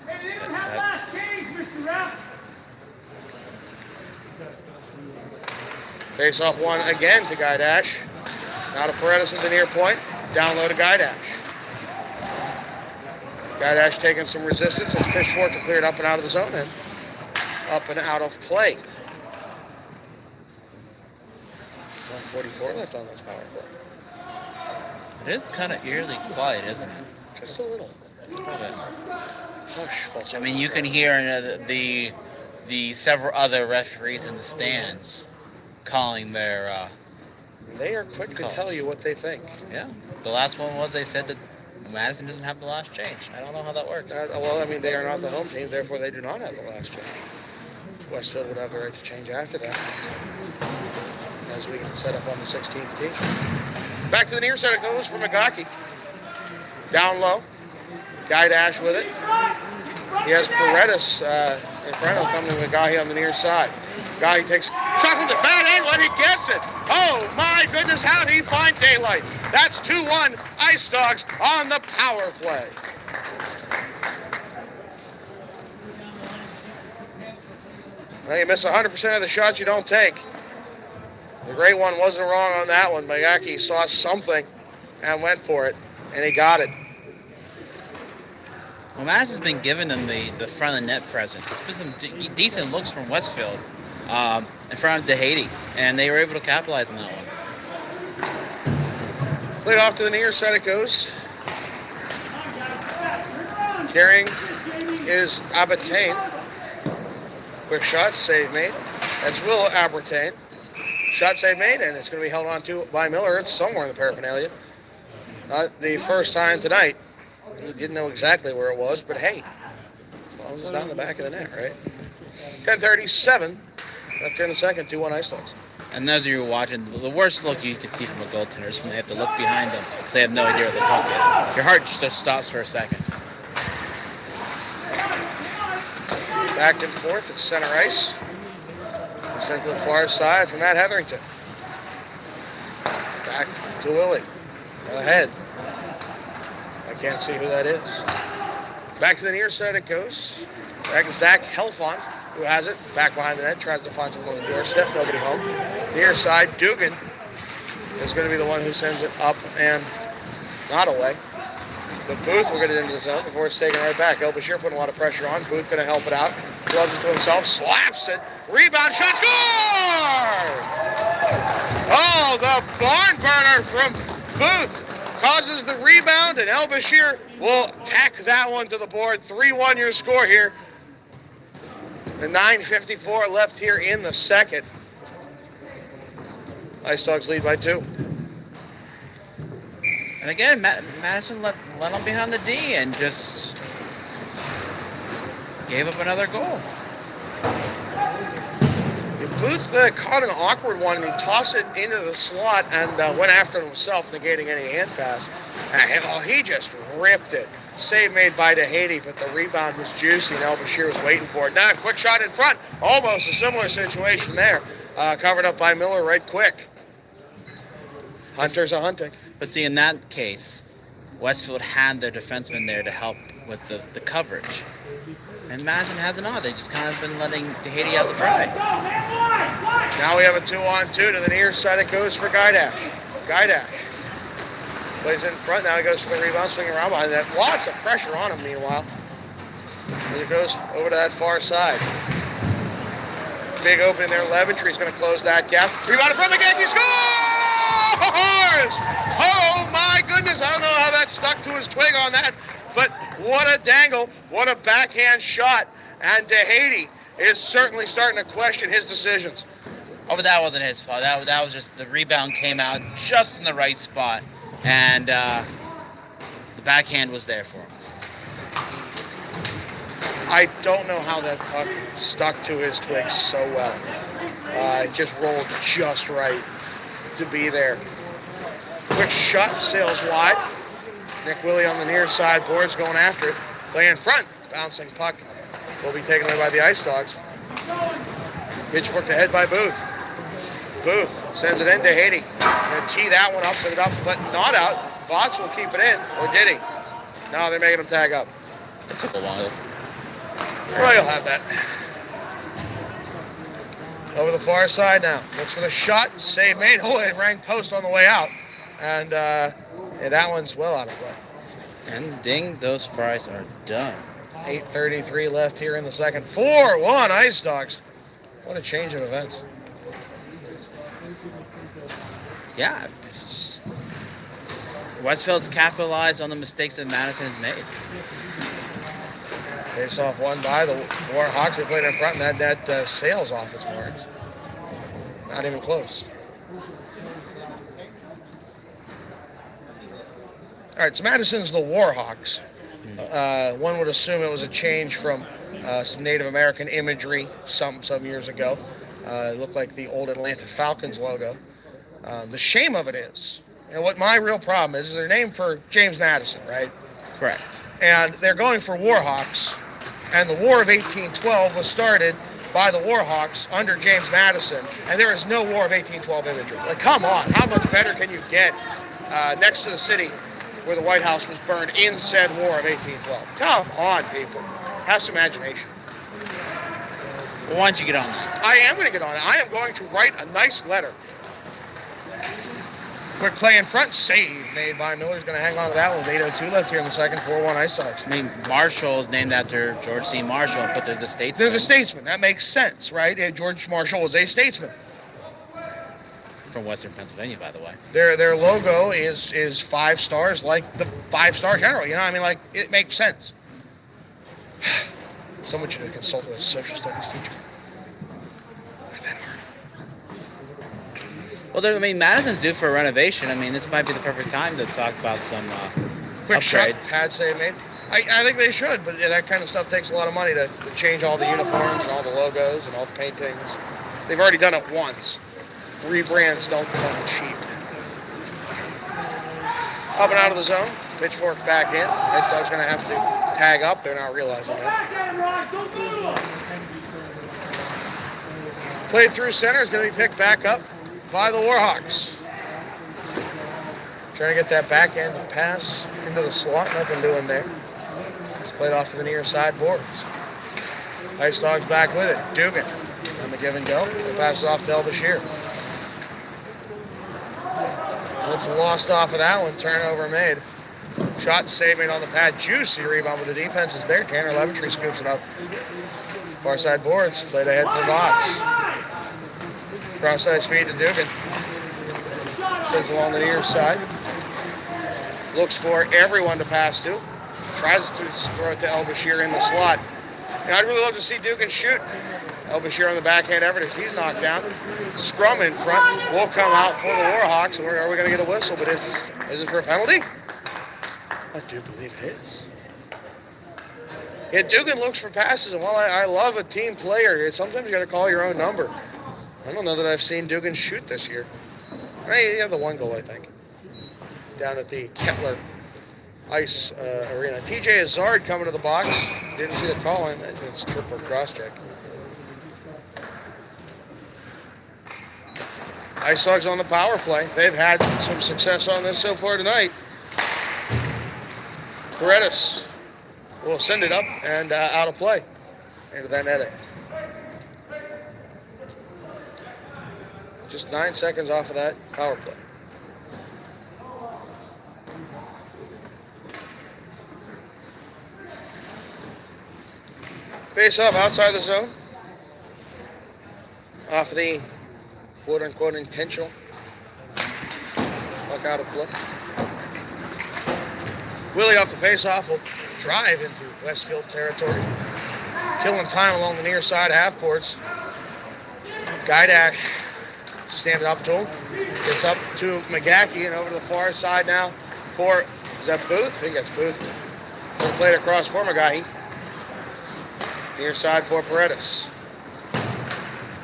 Hey, they don't have last change, Mr. Rep. Face-off one again to Guidash. Now to Paredes at the near point. Down low to Guidash. Guidash taking some resistance. It's Pitchfork to clear it up and out of the zone and up and out of play. 1:44 left on this power play. It is kind of eerily quiet, isn't it? Just a little. Hush, false. I mean, you can hear the several other referees in the stands calling their They are quick to tell you what they think. Yeah. The last one was they said that Madison doesn't have the last change. I don't know how that works. Well, I mean, they are not the home team, therefore they do not have the last change. Westfield would have the right to change after that, as we set up on the 16th tee. Back to the near side it goes for Magaki. Down low. Guidash with it. He has Paredes in front of him, coming to Magahi on the near side. Magahi takes shot from the bad angle and he gets it. Oh my goodness, how did he find daylight? That's 2-1 Ice Dogs on the power play. Well, you miss 100% of the shots you don't take. The great one wasn't wrong on that one. Magaki saw something and went for it, and he got it. Well, Madison's been giving them the front of the net presence. It's been some decent looks from Westfield in front of DeHady, and they were able to capitalize on that one. Played off to the near side it goes. Carrying is Abertain. Quick shot, save made. That's Will Abertain. Shot save made, and it's going to be held on to by Miller. It's somewhere in the paraphernalia. Not the first time tonight. He didn't know exactly where it was, but hey, as long as it's not in the back of the net, right? 10:37 left here in the second, 2-1 Ice Dogs. And as you were watching, the worst look you can see from a goaltender is when they have to look behind them because they have no idea where the puck is. Your heart just stops for a second. Back and forth at center ice. Sent to the far side for Matt Hetherington. Back to Willie. Ahead. I can't see who that is. Back to the near side it goes. Back to Zach Helfont. who has it, back behind the net, tries to find someone on the doorstep, nobody home. Near side, Dugan is going to be the one who sends it up and not away. But Booth will get it into the zone before it's taken right back. El Bashir putting a lot of pressure on. Booth going to help it out. Gloves it to himself, slaps it, rebound, shot, score! Oh, the barn burner from Booth causes the rebound, and El Bashir will tack that one to the board. 3-1 your score here. The 9:54 left here in the second. Ice Dogs lead by 2. And again, Madison let them behind the D and just gave up another goal. Booth caught an awkward one, and he tossed it into the slot and went after it himself, negating any hand pass. He just ripped it. Save made by DeHady, but the rebound was juicy, and El Bashir was waiting for it. Now, quick shot in front. Almost a similar situation there. Covered up by Miller right quick. Hunters a hunting. But see, in that case, Westfield had their defenseman there to help with the coverage. And Madison hasn't on. They just kind of been letting DeHady out to dry. Now we have a 2-on-2 to the near side. It goes for Guydash. Guydash plays it in front. Now he goes for the rebound, swinging around behind that. Lots of pressure on him, meanwhile. And it goes over to that far side. Big opening there. Leventry's going to close that gap. Rebound from the gap. He scores! Oh, my goodness. I don't know how that stuck to his twig on that. But what a dangle. What a backhand shot. And DeHady is certainly starting to question his decisions. Oh, but that wasn't his fault. That was just the rebound came out just in the right spot. And the backhand was there for him. I don't know how that puck stuck to his twig so well. It just rolled just right to be there. Quick shot, sails wide. Nick Willie on the near side, boards going after it. Play in front, bouncing puck will be taken away by the Ice Dogs. Pitchfork to head by Booth. Booth sends it in to DeHady. Gonna tee that one up, set it up, but not out. Votts will keep it in, or did he? No, they're making him tag up. It took a while. Well, you'll have that. Over the far side now. Looks for the shot. Save made. Oh, it rang post on the way out. And that one's well out of play. And ding, those fries are done. 8:33 left here in the second. 4-1 Ice Dogs. What a change of events. Yeah. Westfield's capitalized on the mistakes that Madison has made. Face off one by the Warhawks. They played in front, and that sails off his marks. Not even close. All right, so Madison's the Warhawks. One would assume it was a change from some Native American imagery some years ago. It looked like the old Atlanta Falcons logo. The shame of it is, and what my real problem is they're named for James Madison, right? Correct. And they're going for Warhawks. And the War of 1812 was started by the Warhawks under James Madison. And there is no War of 1812 imagery. Like, come on. How much better can you get next to the city where the White House was burned in said War of 1812? Come on, people. Have some imagination. Well, why don't you get on that? I am going to get on it. I am going to write a nice letter. Quick play in front, save made by Miller. He's going to hang on to that one. 8:02 left here in the second. 4-1 Ice Dogs. I mean, Marshall is named after George C. Marshall, but they're the statesmen. They're the statesmen. That makes sense, right? George Marshall was a statesman. From Western Pennsylvania, by the way. Their logo is 5 stars, like the 5-star general. You know, I mean, like, it makes sense. Someone should have consulted a social studies teacher. Well, Madison's due for a renovation. I mean, this might be the perfect time to talk about some quick shot, upgrades. pad save made. I think they should, but that kind of stuff takes a lot of money to change all the uniforms and all the logos and all the paintings. They've already done it once. Rebrands don't come cheap. Up and out of the zone. Pitchfork back in. Ice Dog's going to have to tag up. They're not realizing that. Played through center is going to be picked back up by the Warhawks. Trying to get that backhand pass into the slot. Nothing doing there. It's played off to the near side boards. Ice Dogs back with it. Dugan on the give and go. They pass it off to El-Bashir. It's lost off of that one. Turnover made. Shot saving on the pad. Juicy rebound, but the defense is there. Tanner Leventry scoops it up. Far side boards. Played ahead for Watts. Cross side feed to Dugan. Sends along the near side. Looks for everyone to pass to. Tries to throw it to El-Bashir in the slot. Now, I'd really love to see Dugan shoot. El-Bashir on the backhand effort as he's knocked down. Scrum in front. Will come out for the Warhawks. Are we going to get a whistle? But is it for a penalty? I do believe it is. Yeah, Dugan looks for passes, and while I love a team player, sometimes you got to call your own number. I don't know that I've seen Dugan shoot this year. He had the one goal, I think, down at the Kettler Ice Arena. TJ Hazard coming to the box. Didn't see the call in. It's triple cross-check. Ice Dogs on the power play. They've had some success on this so far tonight. Paredes will send it up and out of play into that netting. Just 9 seconds off of that power play. Face up outside the zone. Off the quote-unquote intentional. Puck out of play. Willie off the face-off will drive into Westfield territory. Killing time along the near side half courts. Guy Dash stands up to him. Gets up to McGackey and over to the far side now for, is that Booth? I think that's Booth. He'll play it across for McGackey. Near side for Paredes.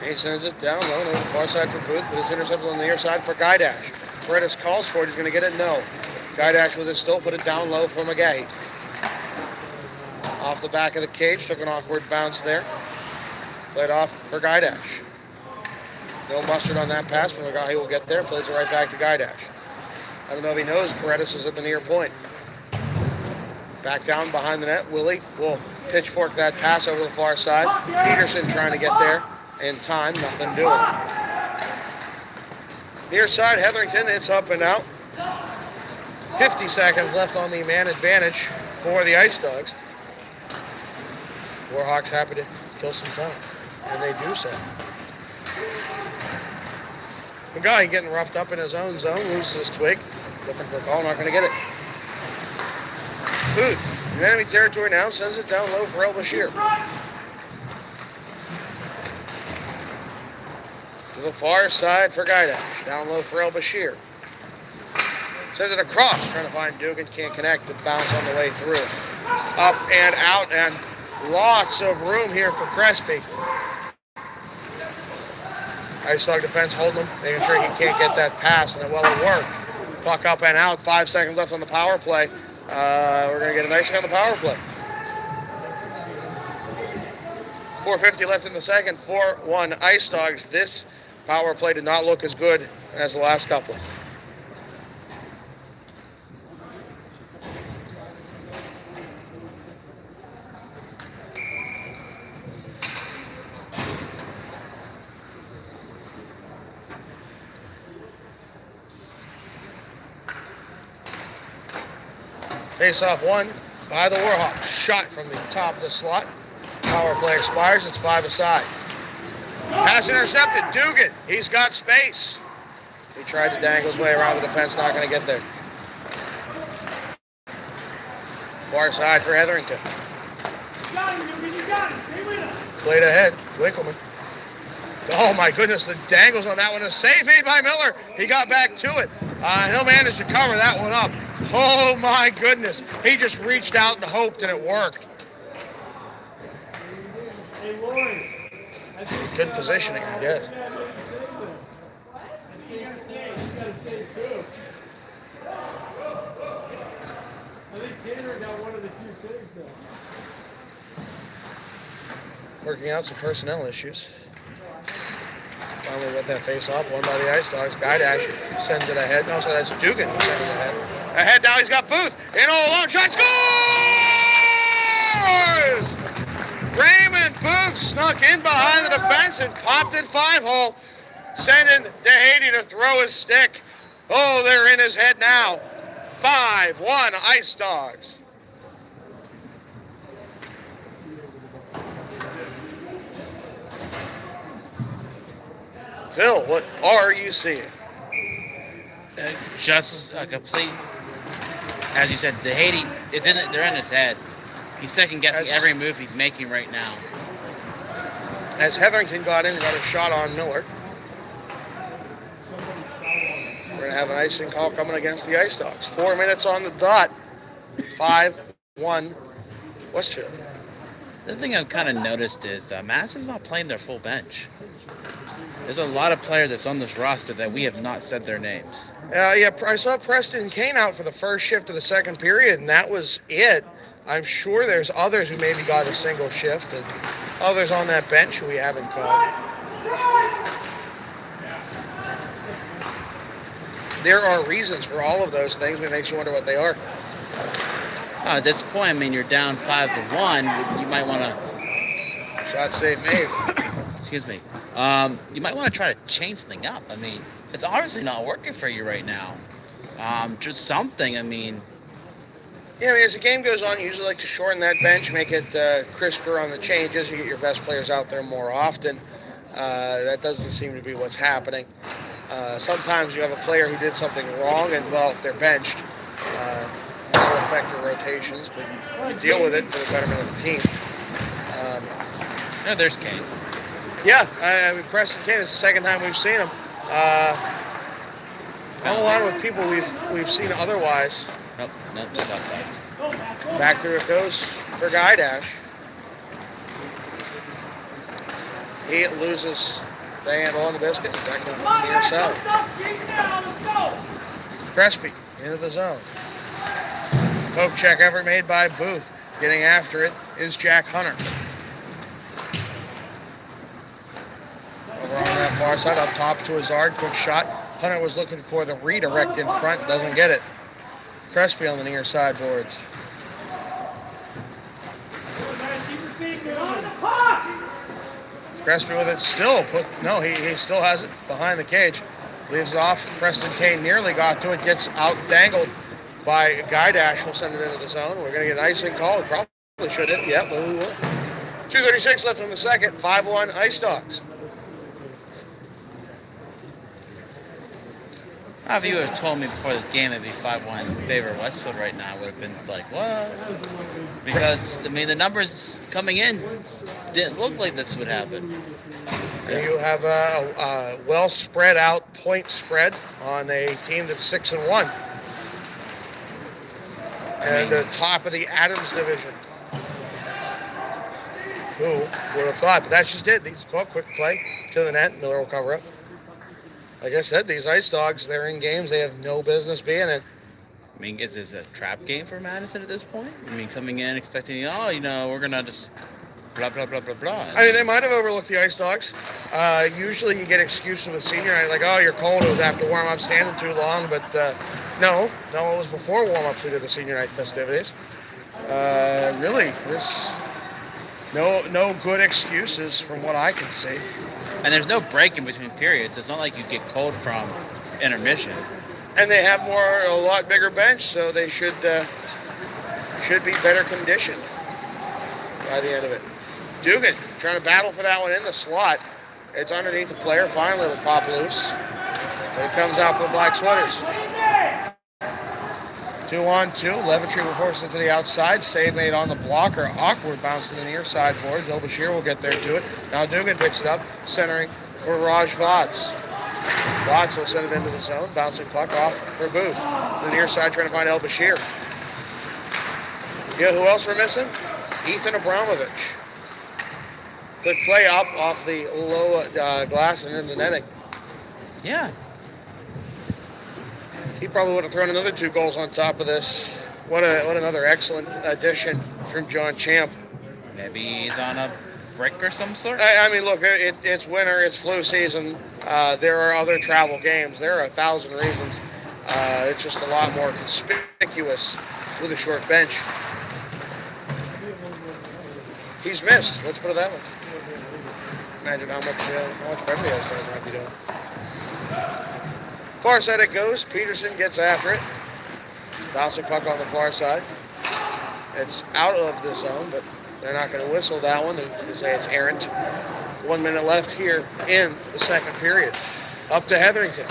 He sends it down low on the far side for Booth, but it's intercepted on the near side for Guy Dash. Paredes calls for it. He's going to get it? No. Guy Dash with it still, put it down low for McGahy. Off the back of the cage, took an awkward bounce there. Played off for Guy Dash. No mustard on that pass, but McGahy will get there. Plays it right back to Guy Dash. I don't know if he knows Paredes is at the near point. Back down behind the net. Willie will pitchfork that pass over the far side. Peterson trying to get there in time. Nothing doing. Near side, Hetherington hits up and out. 50 seconds left on the man advantage for the Ice Dogs. Warhawks happy to kill some time, and they do so. McGahy getting roughed up in his own zone, loses his twig. Looking for a call, not going to get it. Booth, in enemy territory now, sends it down low for El-Bashir. To the far side for Guy Dash, down low for El-Bashir. Sends it across, trying to find Dugan, can't connect, the bounce on the way through. Up and out, and lots of room here for Crespi. Ice Dog defense holding him, making sure he can't get that pass, and it worked. Puck up and out, 5 seconds left on the power play. We're going to get an icing on the power play. 4:50 left in the second, 4-1 Ice Dogs. This power play did not look as good as the last couple. Face-off won by the Warhawks. Shot from the top of the slot. Power play expires. It's 5 aside. Pass intercepted. Dugan. He's got space. He tried to dangle his way around the defense. Not going to get there. Far side for Hetherington. Played ahead. Winkleman. Oh my goodness. The dangles on that one. A save made by Miller. He got back to it. He'll manage to cover that one up. Oh my goodness. He just reached out and hoped, and it worked. Good positioning, I guess. Working out some personnel issues. Finally got that face off, won by the Ice Dogs. Guy Dash sends it ahead. No, so that's Dugan sending it ahead. Ahead now, he's got Booth. In all alone, shot, scores! Raymond Booth snuck in behind the defense and popped it 5-hole, sending DeHady to throw his stick. Oh, they're in his head now. 5-1 Ice Dogs. Phil, what are you seeing? Just a complete, as you said, DeHady, they're in his head. He's second guessing every move he's making right now. As Hetherington got in and got a shot on Miller. We're going to have an icing call coming against the Ice Dogs. 4 minutes on the dot. 5-1 Westfield. The thing I've kind of noticed is Madison's not playing their full bench. There's a lot of players that's on this roster that we have not said their names. Yeah, I saw Preston Kane out for the first shift of the second period, and that was it. I'm sure there's others who maybe got a single shift, and others on that bench who we haven't called. There are reasons for all of those things, but it makes you wonder what they are. At this point, I mean, you're down 5-1. You might want to... Shot save made. Excuse me. You might want to try to change something up. I mean, it's obviously not working for you right now. Just something, I mean... Yeah, I mean, as the game goes on, you usually like to shorten that bench, make it crisper on the changes. You get your best players out there more often. That doesn't seem to be what's happening. Sometimes you have a player who did something wrong, and, well, if they're benched, that'll affect your rotations, but you deal with it for the betterment of the team. No, there's Kane. Yeah, I mean, Preston Kane, this is the second time we've seen him. Not a lot of people we've seen otherwise. Nope, just outsides. Back there it goes for Guy Dash. He loses the handle on the biscuit. Back to the near side. Crespi into the zone. Poke check effort made by Booth. Getting after it is Jack Hunter. Over on that far side, up top to Hazard. Quick shot. Hunter was looking for the redirect in front. Doesn't get it. Crespi on the near sideboards. Crespi with it still. He still has it behind the cage. Leaves it off. Preston Kane nearly got to it. Gets out dangled by Guy Dash. Will send it into the zone. We're going to get an icing call. Probably should have. Yep, we will. 2:36 left in the second. 5-1 Ice Dogs. If you would have told me before this game it'd be 5-1 in favor of Westfield right now, I would have been like, what? Because, I mean, the numbers coming in didn't look like this would happen. And you have a well spread out point spread on a team that's 6-1. And the top of the Adams division. Who would have thought? But that's just it. These quick play to the net. Miller will cover up. Like I said, these Ice Dogs, they're in games they have no business being in. I mean, is this a trap game for Madison at this point? I mean, coming in expecting, we're going to just blah, blah, blah, blah, blah. I mean, they might have overlooked the Ice Dogs. Usually you get excuses with senior night, like, you're cold, it was after warm-up, standing too long. But no, it was before warm-ups we did the senior night festivities. Really, there's no good excuses from what I can see. And there's no break in between periods. It's not like you get cold from intermission. And they have a lot bigger bench, so they should be better conditioned by the end of it. Dugan trying to battle for that one in the slot. It's underneath the player. Finally, it'll pop loose. But it comes out for the Black Sweaters. 2-on-2. Levitry will force it to the outside. Save made on the blocker. Awkward bounce to the near side boards. El Bashir will get there to it. Now Dugan picks it up, centering for Raj Vatz. Vatz will send it into the zone. Bouncing puck off for Booth. The near side trying to find El Bashir. You know who else we're missing? Ethan Abramovich. Good play up off the low glass and into netting. Yeah. He probably would have thrown another 2 goals on top of this. What another excellent addition from John Champ. Maybe he's on a break or some sort? I mean, look, it's winter, it's flu season. There are other travel games. There are 1,000 reasons. It's just a lot more conspicuous with a short bench. He's missed. Let's put it that way. Imagine how much friendly those guys might be doing. Far side it goes. Peterson gets after it. Bouncing puck on the far side. It's out of the zone, but they're not going to whistle that one. They're going to say it's errant. 1 minute left here in the second period. Up to Hetherington.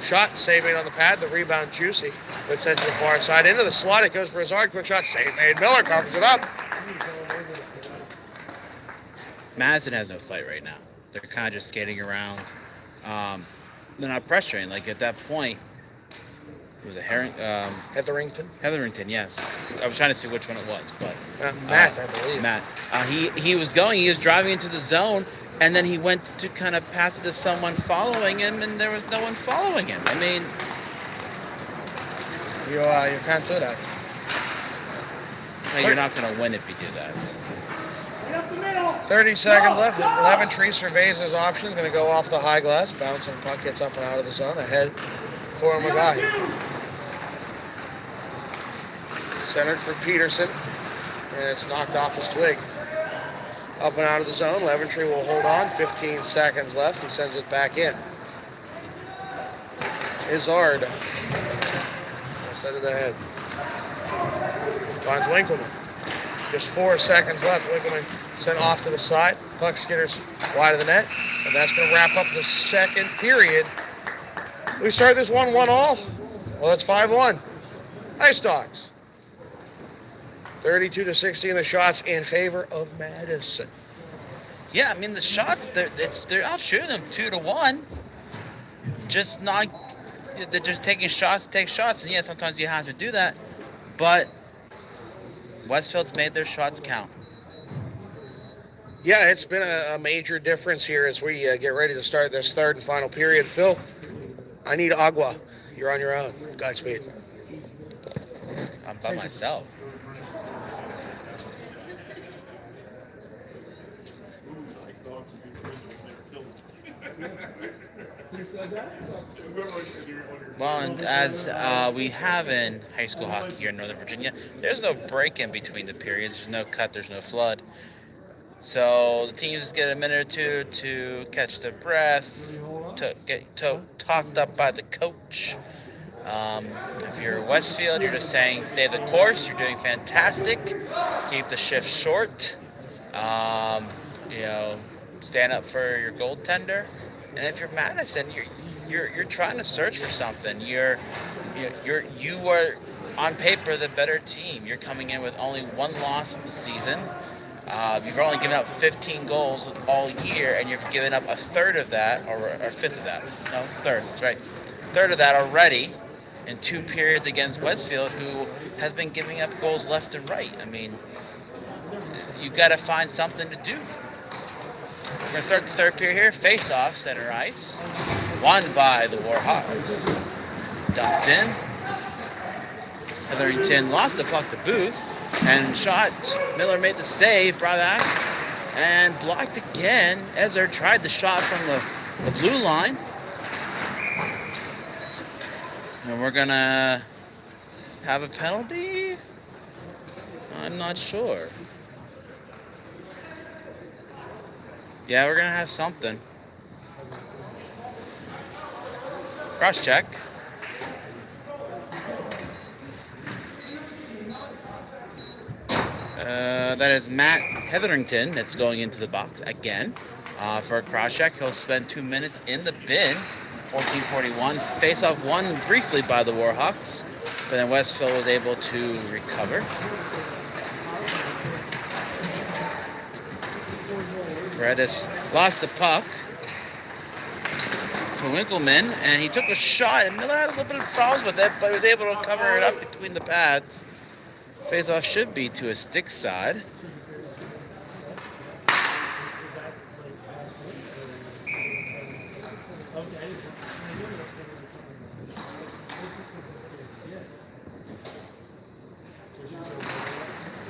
Shot, save made on the pad. The rebound, Juicy. But sent to the far side. Into the slot. It goes for his hard quick shot. Save made. Miller covers it up. Madison has no fight right now. They're kind of just skating around. They're not pressuring. Like at that point, it was a Hetherington. Hetherington, yes. I was trying to see which one it was, but Matt, I believe. Matt. He was driving into the zone, and then he went to kind of pass it to someone following him, and there was no one following him. I mean, you can't do that. no, you're not going to win if you do that. 30 seconds left. Leventree surveys his options. Going to go off the high glass. Bouncing puck gets up and out of the zone. Ahead for McGuy. Centered for Peterson. And it's knocked off his twig. Up and out of the zone. Leventree will hold on. 15 seconds left. He sends it back in. Izzard. Set it ahead. Finds Winkleman. Just 4 seconds left. Winkleman sent off to the side. Puck skitters wide of the net. And that's going to wrap up the second period. We start this 1-1 all. Well, it's 5-1. Ice Dogs. 32-16, the shots in favor of Madison. Yeah, I mean the shots they're out shooting them 2-1. Just not they're just taking shots to take shots, and yeah, sometimes you have to do that. But Westfield's made their shots count. Yeah, it's been a major difference here as we get ready to start this third and final period. Phil, I need agua. You're on your own. Godspeed. I'm by myself. Well, and as we have in high school hockey here in Northern Virginia, there's no break in between the periods. There's no cut. There's no flood. So the teams get a minute or two to catch their breath, to get talked up by the coach. If you're Westfield, you're just saying stay the course. You're doing fantastic. Keep the shift short. Stand up for your goaltender. And if you're Madison, you're trying to search for something. You are on paper the better team. You're coming in with only one loss of the season. You've only given up 15 goals all year, and you've given up a third of that, or a fifth of that. No, third. That's right. Third of that already in 2 periods against Westfield, who has been giving up goals left and right. I mean, you've got to find something to do. We're going to start the third period here. Face-off, center ice. Won by the Warhawks. Dumped in. Hetherington lost the puck to Booth. And shot. Miller made the save. Brought back. And blocked again. Ezer tried the shot from the blue line. And we're going to have a penalty? I'm not sure. Yeah, we're going to have something. Cross check. That is Matt Hetherington that's going into the box again for a cross check. He'll spend 2 minutes in the bin. 14:41. Face-off won briefly by the Warhawks, but then Westfield was able to recover. Redis lost the puck to Winkleman, and he took a shot, and Miller had a little bit of problems with it, but he was able to cover it up between the pads. Face-off should be to a stick side.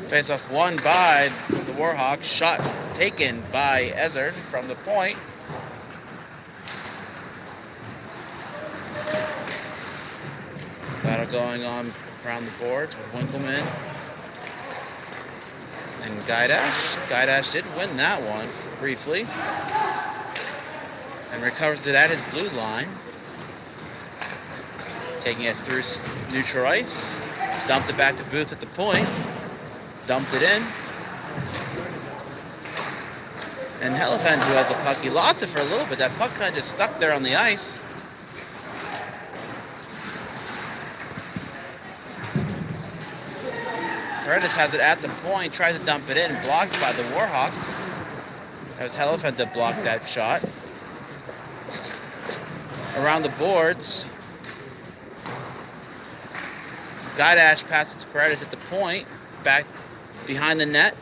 Face-off won by the Warhawks. Shot taken by Ezer from the point. Battle going on around the boards with Winkleman and and Guidash. Guidash did win that one briefly. And recovers it at his blue line. Taking it through neutral ice. Dumped it back to Booth at the point. Dumped it in. And Hellephant, who has the puck, he lost it for a little bit. That puck kind of just stuck there on the ice. Paredes has it at the point, tries to dump it in, blocked by the Warhawks. That was Hellephant that blocked that shot. Around the boards, Guidash passed it to Paredes at the point, back behind the net.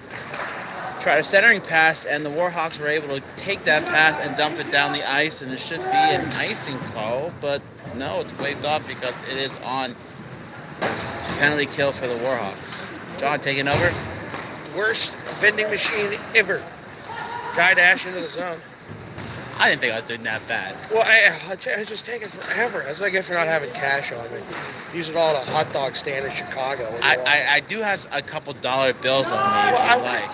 Tried a centering pass, and the Warhawks were able to take that pass and dump it down the ice, and it should be an icing call, but no, it's waved off because it is on penalty kill for the Warhawks. John taking over. Worst vending machine ever. Guidash into the zone. I didn't think I was doing that bad. Well, I just taking forever. That's what I get for not having cash on me. Use it all at a hot dog stand in Chicago. I do have a couple dollar bills on me if Well, you like.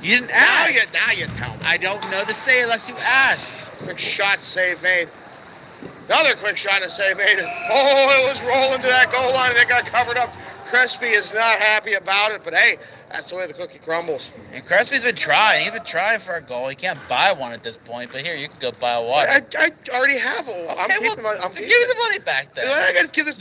You didn't ask. Now you tell me. I don't know to say unless you ask. Quick shot, save made. Another quick shot and save made. Oh, it was rolling to that goal line and it got covered up. Crespi is not happy about it, but hey, that's the way the cookie crumbles. And Crespi's been trying. He's been trying for a goal. He can't buy one at this point, but here, you can go buy a water. I already have one. Okay, I'm keeping give me the money back then. I got to give this.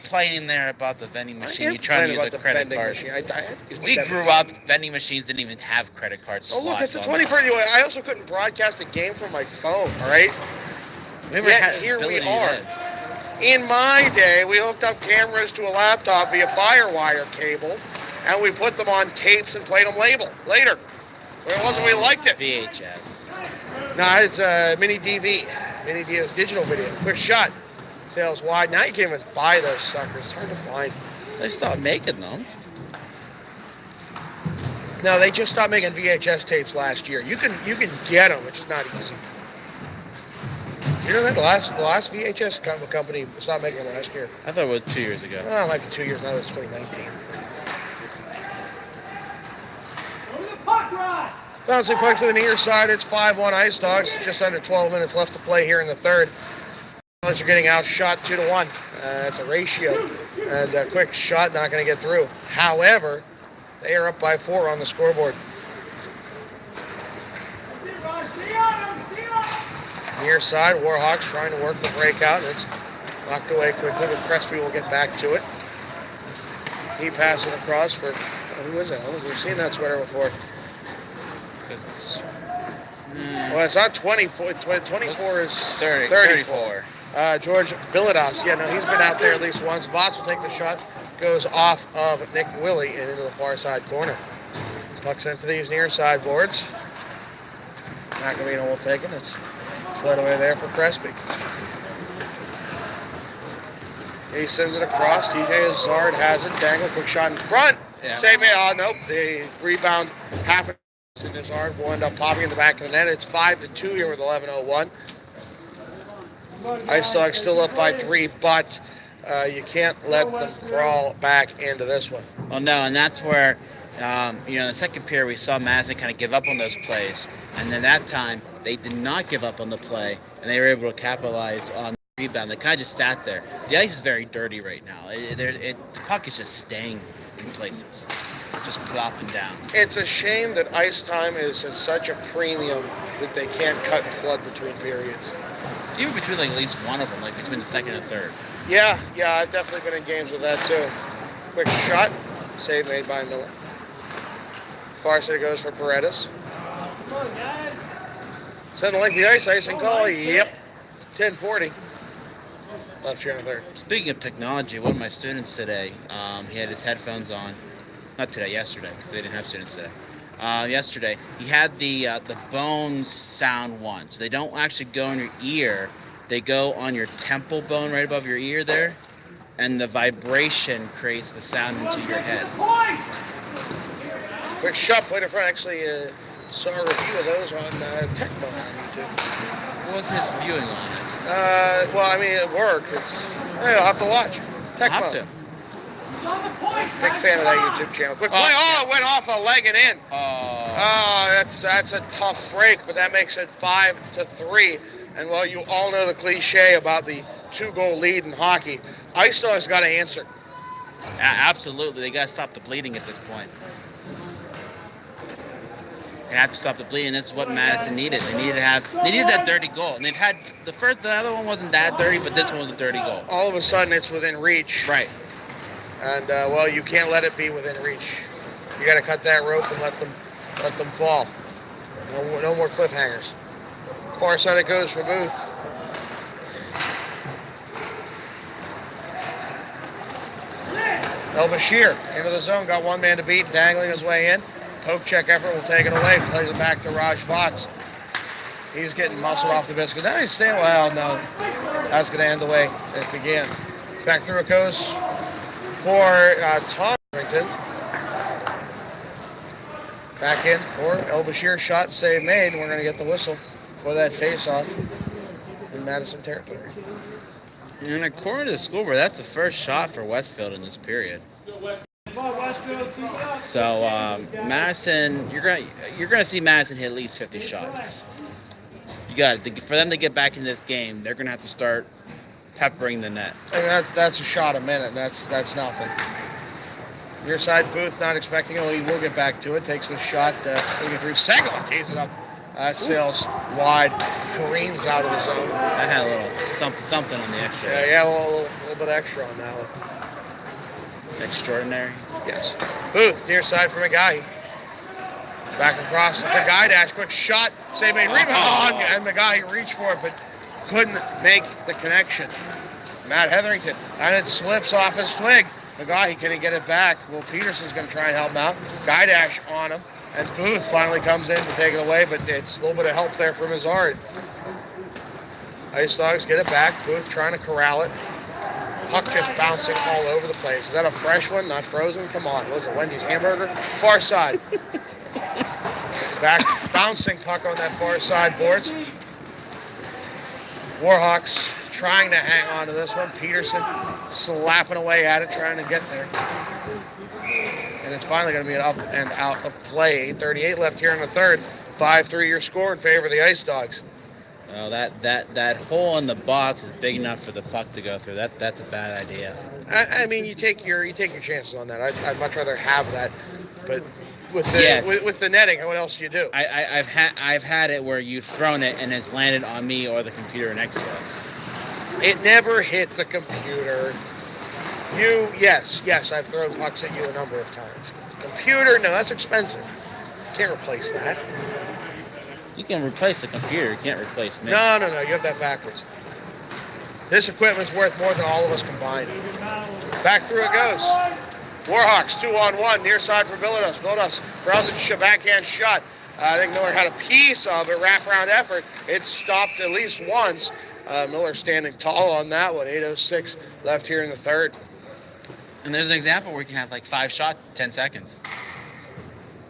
Complaining there about the vending machine. I You're trying to use about a the credit vending card. machine. We grew up, vending machines didn't even have credit card slots. Oh, look, it's a on them. 24. I also couldn't broadcast a game from my phone, all right? Here we are. In my day, we hooked up cameras to a laptop via Firewire cable, and we put them on tapes and played them later. So it wasn't we liked it. VHS. No, it's mini DV. Mini DV is digital video. Quick shot. Sails wide. Now you can't even buy those suckers. It's hard to find. They stopped making them. No, they just stopped making VHS tapes last year. You can get them. It's just not easy. You know that the last VHS company stopped making them last year. I thought it was 2 years ago. Oh, it might be 2 years now. It's 2019. Bouncing puck to the near side. It's 5-1 Ice Dogs. Just under 12 minutes left to play here in the third. Are getting outshot 2-1. That's a ratio. And a quick shot, not going to get through. However, they are up by 4 on the scoreboard. Near side, Warhawks trying to work the breakout. It's knocked away quickly, but Crespi will get back to it. He passes it across for, who is it? I don't think we've seen that sweater before. Well, it's not 24. 24 is 34. George Bilodos. Yeah, no, he's been out there at least once. Voss will take the shot. Goes off of Nick Willie and into the far side corner. Puck sent to these near side boards. Macavino will take it. It's played away there for Crespi. He sends it across. TJ Azard has it. Dangle, quick shot in front. Yeah. Save it. Oh, nope. The rebound happened. Azard will end up popping in the back of the net. It's 5-2 here with 11:01. Ice Dogs still up by 3, but you can't let them crawl back into this one. Well, no, and that's where, in the second period, we saw Madison kind of give up on those plays. And then that time, they did not give up on the play, and they were able to capitalize on the rebound. They kind of just sat there. The ice is very dirty right now. The puck is just staying in places, just plopping down. It's a shame that ice time is at such a premium that they can't cut and flood between periods. Even between at least one of them, like between the second and third. Yeah, I've definitely been in games with that too. Quick shot, save made by Miller. Far side goes for Paredes. Sending like the icing call. Yep, 10:40. Left here in the third. Speaking of technology, one of my students today, he had his headphones on. Not today, yesterday, because they didn't have students today. Yesterday, he had the bone sound one. So they don't actually go in your ear. They go on your temple bone right above your ear there. And the vibration creates the sound into your head. Quick shot, played in front. Actually, saw a review of those on Tecmo on YouTube. What was his viewing on it? Well, I mean, at work. I'll have to watch. Tecmo. I'll have to. Big fan of that YouTube channel. Quick play. Oh, it went off a leg and in. Oh, that's a tough break, but that makes it 5-3. And well, you all know the cliche about the 2-goal lead in hockey. Ice Dogs got to answer. Absolutely, they got to stop the bleeding at this point. They have to stop the bleeding. This is what Madison needed. They needed that dirty goal. And they've had the other one wasn't that dirty, but this one was a dirty goal. All of a sudden, it's within reach. Right. And well, you can't let it be within reach. You got to cut that rope and let them fall. No more cliffhangers. Far side it goes for Booth. El Bashir into the zone, got one man to beat, dangling his way in. Poke check effort will take it away, plays it back to Raj Fox. He's getting muscled off the biscuit. Now he's staying, well, no. That's going to end the way it began. Back through it goes for Tom Harrington. Back in for El Bashir, shot, save made, and we're going to get the whistle for that face-off in Madison territory. And according to the scoreboard, that's the first shot for Westfield in this period. So Madison, you're gonna see Madison hit at least 50 shots. You got for them to get back in this game, they're gonna have to start peppering the net. I mean, that's a shot a minute. That's nothing. Near side Booth, not expecting it. He will get back to it. Takes the shot, looking through. Second one, tees it up. Sails wide, careens out of the zone. That had a little something on the extra. Yeah, a little bit extra on that one. Extraordinary. Yes. Booth, near side for McGahey. Back across for Guy Dash. Quick shot. Save made rebound. And McGahey reached for it, but couldn't make the connection. Matt Hetherington. And it slips off his twig. McGahey, can he get it back? Well, Peterson's going to try and help him out. Guy Dash on him. And Booth finally comes in to take it away, but it's a little bit of help there from Hazard. Ice Dogs get it back. Booth trying to corral it. Puck just bouncing all over the place. Is that a fresh one? Not frozen? Come on. What was it, Wendy's hamburger? Far side. Back, bouncing puck on that far side boards. Warhawks trying to hang on to this one. Peterson slapping away at it, trying to get there. And it's finally going to be an up and out of play. 8:38 left here in the third. 5-3 your score in favor of the Ice Dogs. Oh, that hole in the box is big enough for the puck to go through. That's a bad idea. I mean, you take your chances on that. I'd much rather have that, but with the netting, what else do you do? I've had it where you've thrown it and it's landed on me or the computer next to us. It never hit the computer. Yes, I've thrown pucks at you a number of times. Computer, no, that's expensive. Can't replace that. You can replace the computer, you can't replace me. No, you have that backwards. This equipment's worth more than all of us combined. Back through it goes. Warhawks 2-on-1, near side for Bilodeau. Bilodeau Browsich backhand shot. I think Miller had a piece of it, wraparound effort. It stopped at least once. Miller standing tall on that one. 8:06 left here in the third. And there's an example where you can have like 5 shots, 10 seconds.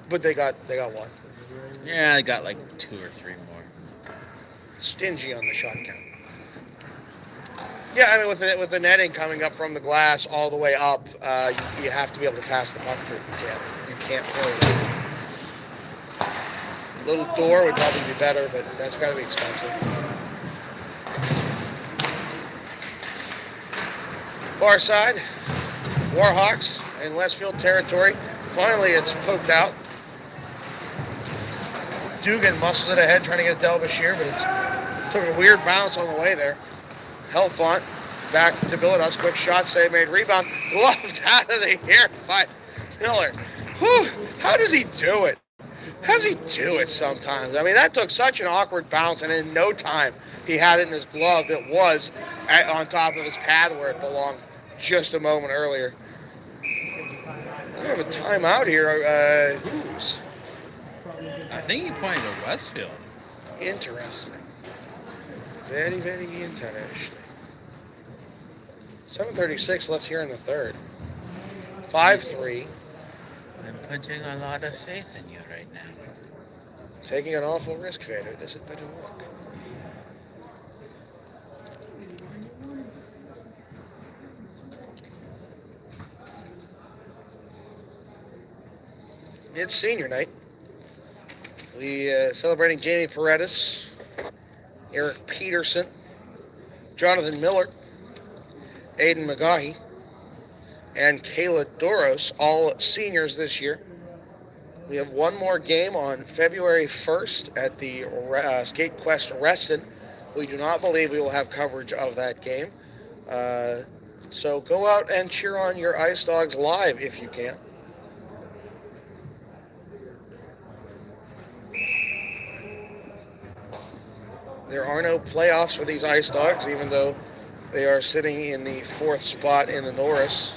But they got one. Yeah, I got like 2 or 3 more. Stingy on the shot count. Yeah, I mean, with the netting coming up from the glass all the way up, you have to be able to pass the puck through. You can't play it. A little door would probably be better, but that's got to be expensive. Far side, Warhawks in Westfield territory. Finally, it's poked out. Dugan muscled it ahead, trying to get it to El Bashir, but it took a weird bounce on the way there. Helfont back to Bilodeau. Quick shot, save made, rebound, gloved out of the air by Miller. Whew, how does he do it? How does he do it sometimes? I mean, that took such an awkward bounce, and in no time he had it in his glove. It was on top of his pad where it belonged just a moment earlier. We have a timeout here. Who's? I think he pointed to Westfield. Interesting. Very, very interesting. 7:36 left here in the third. 5-3. I'm putting a lot of faith in you right now. Taking an awful risk, Vader. This had better work. it's senior night. We celebrating Jamie Paredes, Eric Peterson, Jonathan Miller, Aiden McGaughy, and Kayla Doros, all seniors this year. We have one more game on February 1st at the Skate Quest Reston. We do not believe we will have coverage of that game. So go out and cheer on your Ice Dogs live if you can. There are no playoffs for these Ice Dogs, even though they are sitting in the 4th spot in the Norris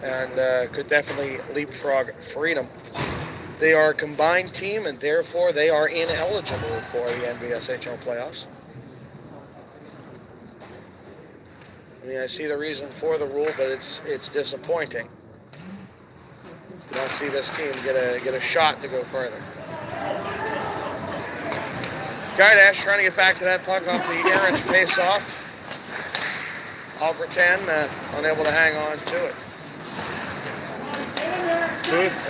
and could definitely leapfrog freedom. They are a combined team, and therefore they are ineligible for the NVSHL playoffs. I mean, I see the reason for the rule, but it's disappointing. You don't see this team get a shot to go further. Guy Dash trying to get back to that puck off the errant face-off. Albrecht unable to hang on to it. Booth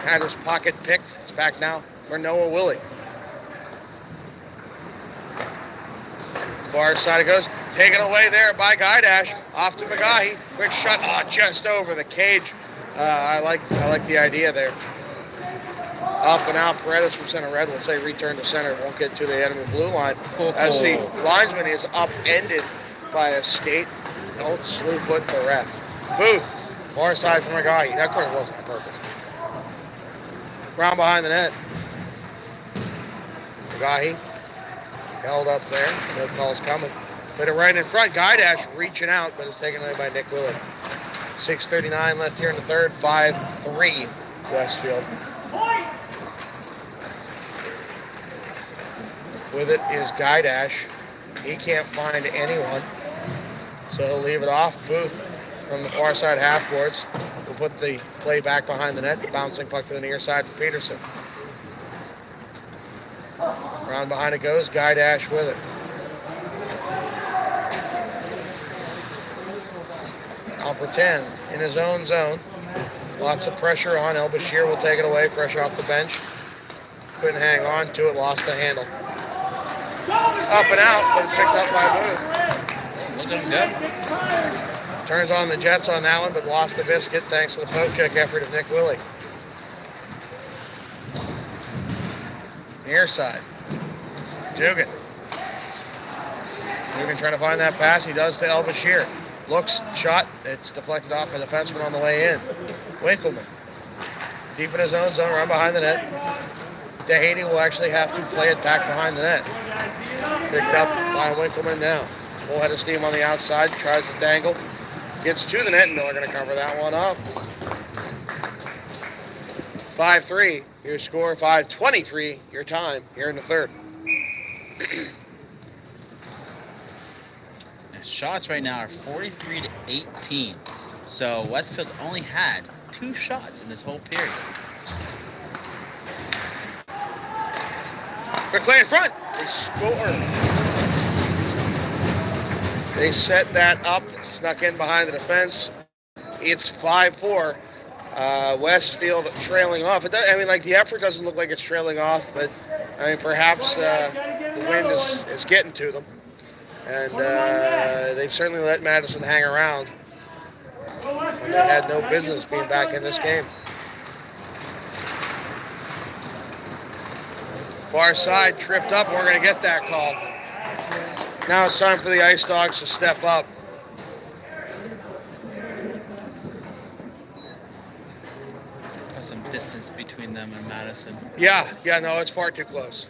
had his pocket picked. It's back now for Noah Willie. Far side it goes. Taken away there by Guy Dash. Off to McGaughy. Quick shot. Oh, just over the cage. I like the idea there. Up and out. Paredes from center red will say return to center. Won't get to the enemy blue line. As the linesman is upended by a skate. Don't slew foot the ref. Booth. Far side from McGaughy. That course wasn't on purpose. Round behind the net. McGaughy held up there. No call's coming. Put it right in front. Guy Dash reaching out, but it's taken away by Nick Willard. 6:39 left here in the third. 5-3 Westfield. With it is Guy Dash. He can't find anyone, so he'll leave it off. Booth from the far side half boards will put the play back behind the net. The bouncing puck to the near side for Peterson. Round behind it goes. Guy Dash with it. I'll pretend in his own zone. Lots of pressure on. El Bashir will take it away fresh off the bench. Couldn't hang on to it. Lost the handle. Up and out, but it's picked up by Booth. Looking good. Turns on the Jets on that one, but lost the biscuit thanks to the poke check effort of Nick Willie. Near side. Dugan. Dugan trying to find that pass. He does to El Bashir. Looks, shot. It's deflected off a defenseman on the way in. Winkleman. Deep in his own zone, right behind the net. DeHady will actually have to play it back behind the net. Picked up by Winkleman now. Full head of steam on the outside. Tries to dangle. Gets to the net, and they're going to cover that one up. 5-3. Your score, 5:23. Your time here in the third. Shots right now are 43-18. So Westfield's only had 2 shots in this whole period. Quick play in front. They score. They set that up, snuck in behind the defense. It's 5-4. Westfield trailing off. The effort doesn't look like it's trailing off, but perhaps the wind is getting to them. And they've certainly let Madison hang around. And they had no business being back in this game. Far side, tripped up, and we're going to get that call. Now it's time for the Ice Dogs to step up. Got some distance between them and Madison. Yeah, no, it's far too close.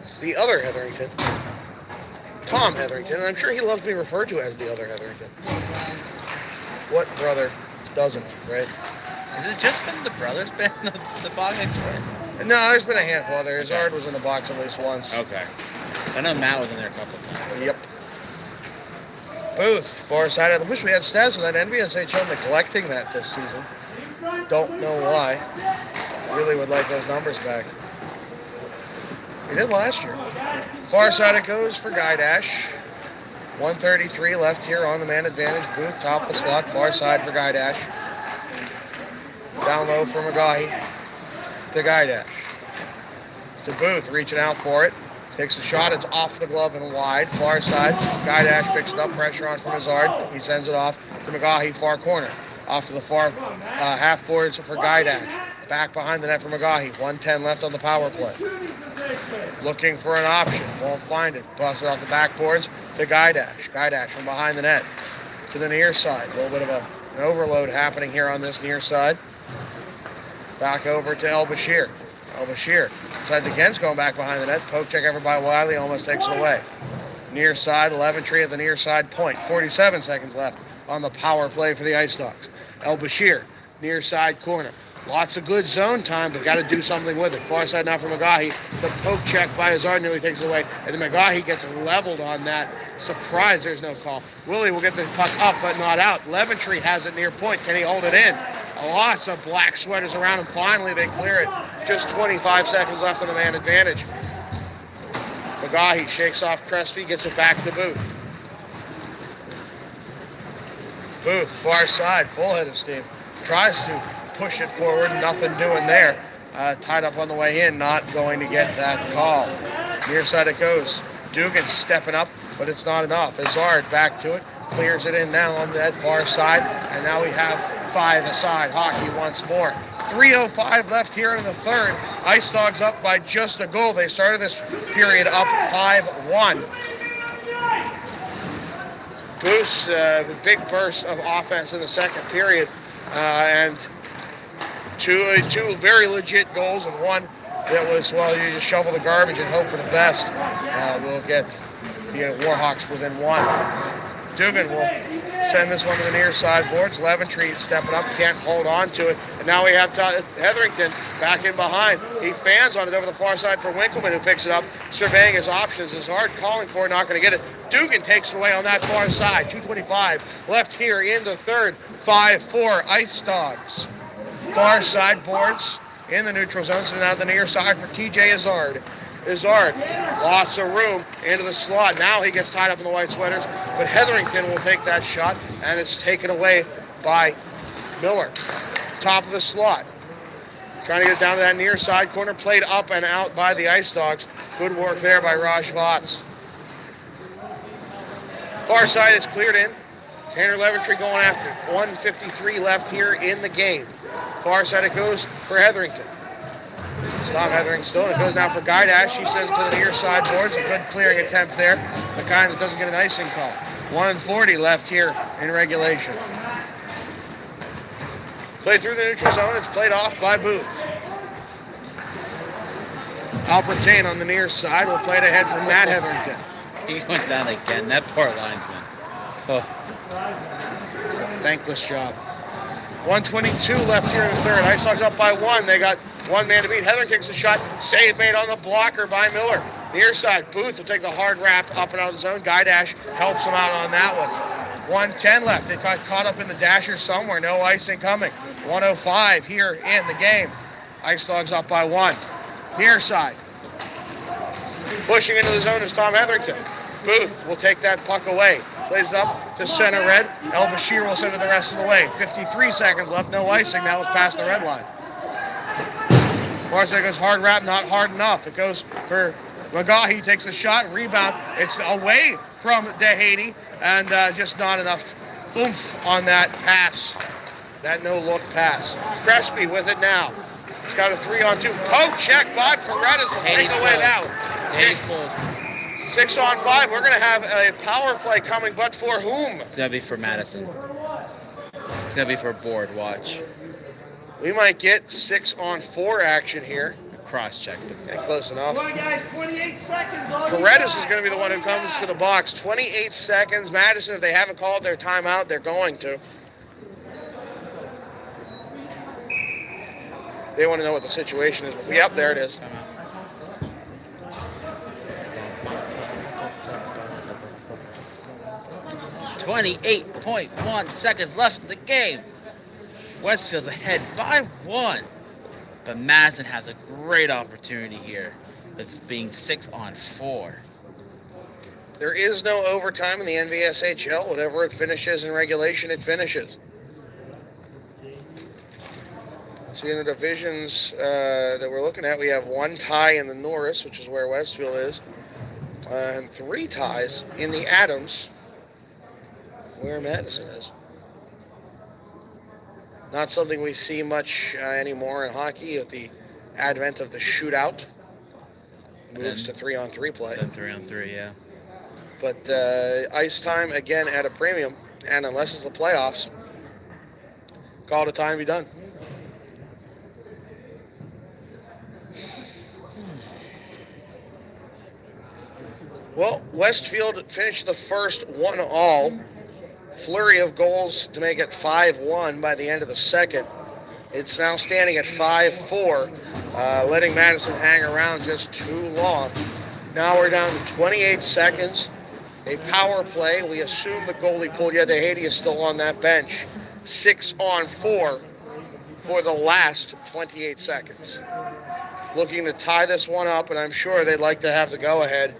It's the other Hetherington. Tom Hetherington, and I'm sure he loves being referred to as the other Hetherington. What brother doesn't, right? Has it just been the brothers been in the box, I swear? No, there's been a handful of others. Ard was in the box at least once. Okay. I know Matt was in there a couple of times. Yep. Booth, far side. I wish we had stats on that. NVSHL neglecting that this season. Don't know why. I really would like those numbers back. We did last year. Far side it goes for Guy Dash. 1:33 left here on the man advantage. Booth, top of the slot, far side for Guy Dash. Down low for McGaughy. To Guy Dash. To Booth, reaching out for it. Takes a shot, it's off the glove and wide. Far side, Guy Dash picks it up, pressure on from Hazard. He sends it off to McGaughy, far corner. Off to the far half boards for Guy Dash. Back behind the net for McGaughy. 1:10 left on the power play. Looking for an option, won't find it. Busted off the backboards to Guy Dash. Guy Dash from behind the net to the near side. A little bit of an overload happening here on this near side. Back over to El Bashir. El Bashir decides against going back behind the net. Poke check over by Wiley, almost takes it away. Near side, Leventry at the near side point. 47 seconds left on the power play for the Ice Dogs. El Bashir, near side corner. Lots of good zone time, but got to do something with it. Far side now for McGaughy. The poke check by Hazard nearly takes it away. And then McGaughy gets leveled on that. Surprise, there's no call. Willie will get the puck up, but not out. Leventry has it near point. Can he hold it in? Lots of black sweaters around him. Finally, they clear it. Just 25 seconds left on the man advantage. McGaughy shakes off Crespi, gets it back to Booth. Booth, far side, full head of steam. Tries to push it forward, nothing doing there. Tied up on the way in, not going to get that call. Near side it goes. Dugan stepping up, but it's not enough. Hazard back to it, clears it in now on that far side, and now we have 5 aside. Hockey once more. 3:05 left here in the third. Ice Dogs up by just a goal. They started this period up 5-1. Boost, big burst of offense in the second period, and two very legit goals, and one that was, well, you just shovel the garbage and hope for the best. We'll get the Warhawks within 1. Dugan will send this one to the near side boards. Leventry stepping up, can't hold on to it. And now we have Hetherington back in behind. He fans on it over the far side for Winkleman, who picks it up, surveying his options. Is hard calling for it, not going to get it. Dugan takes it away on that far side. 2:25 left here in the third. 5-4 Ice Dogs. Far side boards in the neutral zone, so now the near side for TJ Hazard. Hazard, lots of room into the slot. Now he gets tied up in the white sweaters, but Hetherington will take that shot, and it's taken away by Miller. Top of the slot. Trying to get down to that near side corner, played up and out by the Ice Dogs. Good work there by Raj Vats. Far side is cleared in. Tanner Leventry going after it. 1:53 left here in the game. Far side it goes for Hetherington. Stop Hetherington still, and it goes now for Guy Dash. He sends it to the near side boards. A good clearing attempt there. The kind that doesn't get an icing call. 1:40 left here in regulation. Played through the neutral zone. It's played off by Booth. Albertine on the near side will play it ahead from Matt Hetherington. He went down again. That poor linesman. Oh. It's a thankless job. 1:22 left here in the third. Ice Dogs up by 1. They got one man to beat. Hetherington takes a shot. Save made on the blocker by Miller. Near side, Booth will take the hard wrap up and out of the zone. Guy Dash helps him out on that one. 1:10 left. They got caught up in the dasher somewhere. No icing coming. 1:05 here in the game. Ice Dogs up by 1. Near side. Pushing into the zone is Tom Hetherington. Booth will take that puck away. Plays it up to center red. El Bashir will send it the rest of the way. 53 seconds left. No icing. Now it's past the red line. Marcel goes hard wrap, not hard enough. It goes for McGaughy, takes the shot, rebound. It's away from DeHady, and just not enough oomph on that pass. That no-look pass. Crespi with it now. He's got a 3-on-2. Poke check by Paredes will take away now. He's pulled. 6-on-5. We're going to have a power play coming, but for whom? It's going to be for Madison. It's going to be for Board. Watch. We might get 6-on-4 action here. Cross-check. Yeah, close enough. Come on, guys, 28 seconds. Paredes is going to be the one who comes to the box. 28 seconds. Madison, if they haven't called their timeout, they're going to. They want to know what the situation is. Yep, there it is. 28.1 seconds left in the game. Westfield's ahead by 1. But Madison has a great opportunity here with being 6-on-4. There is no overtime in the NVSHL. Whatever it finishes in regulation, it finishes. See, in the divisions that we're looking at, we have one tie in the Norris, which is where Westfield is, and 3 ties in the Adams, where Madison is. Not something we see much anymore in hockey with the advent of the shootout. Moves to 3-on-3 play. Then 3-on-3, yeah. But ice time, again, at a premium, and unless it's the playoffs, call it a time to be done. Well, Westfield finished the first 1-all. Flurry of goals to make it 5-1 by the end of the second. It's now standing at 5-4, letting Madison hang around just too long. Now we're down to 28 seconds. A power play. We assume the goalie pulled. Yeah, Haiti is still on that bench. 6-on-4 for the last 28 seconds. Looking to tie this one up, and I'm sure they'd like to have the go-ahead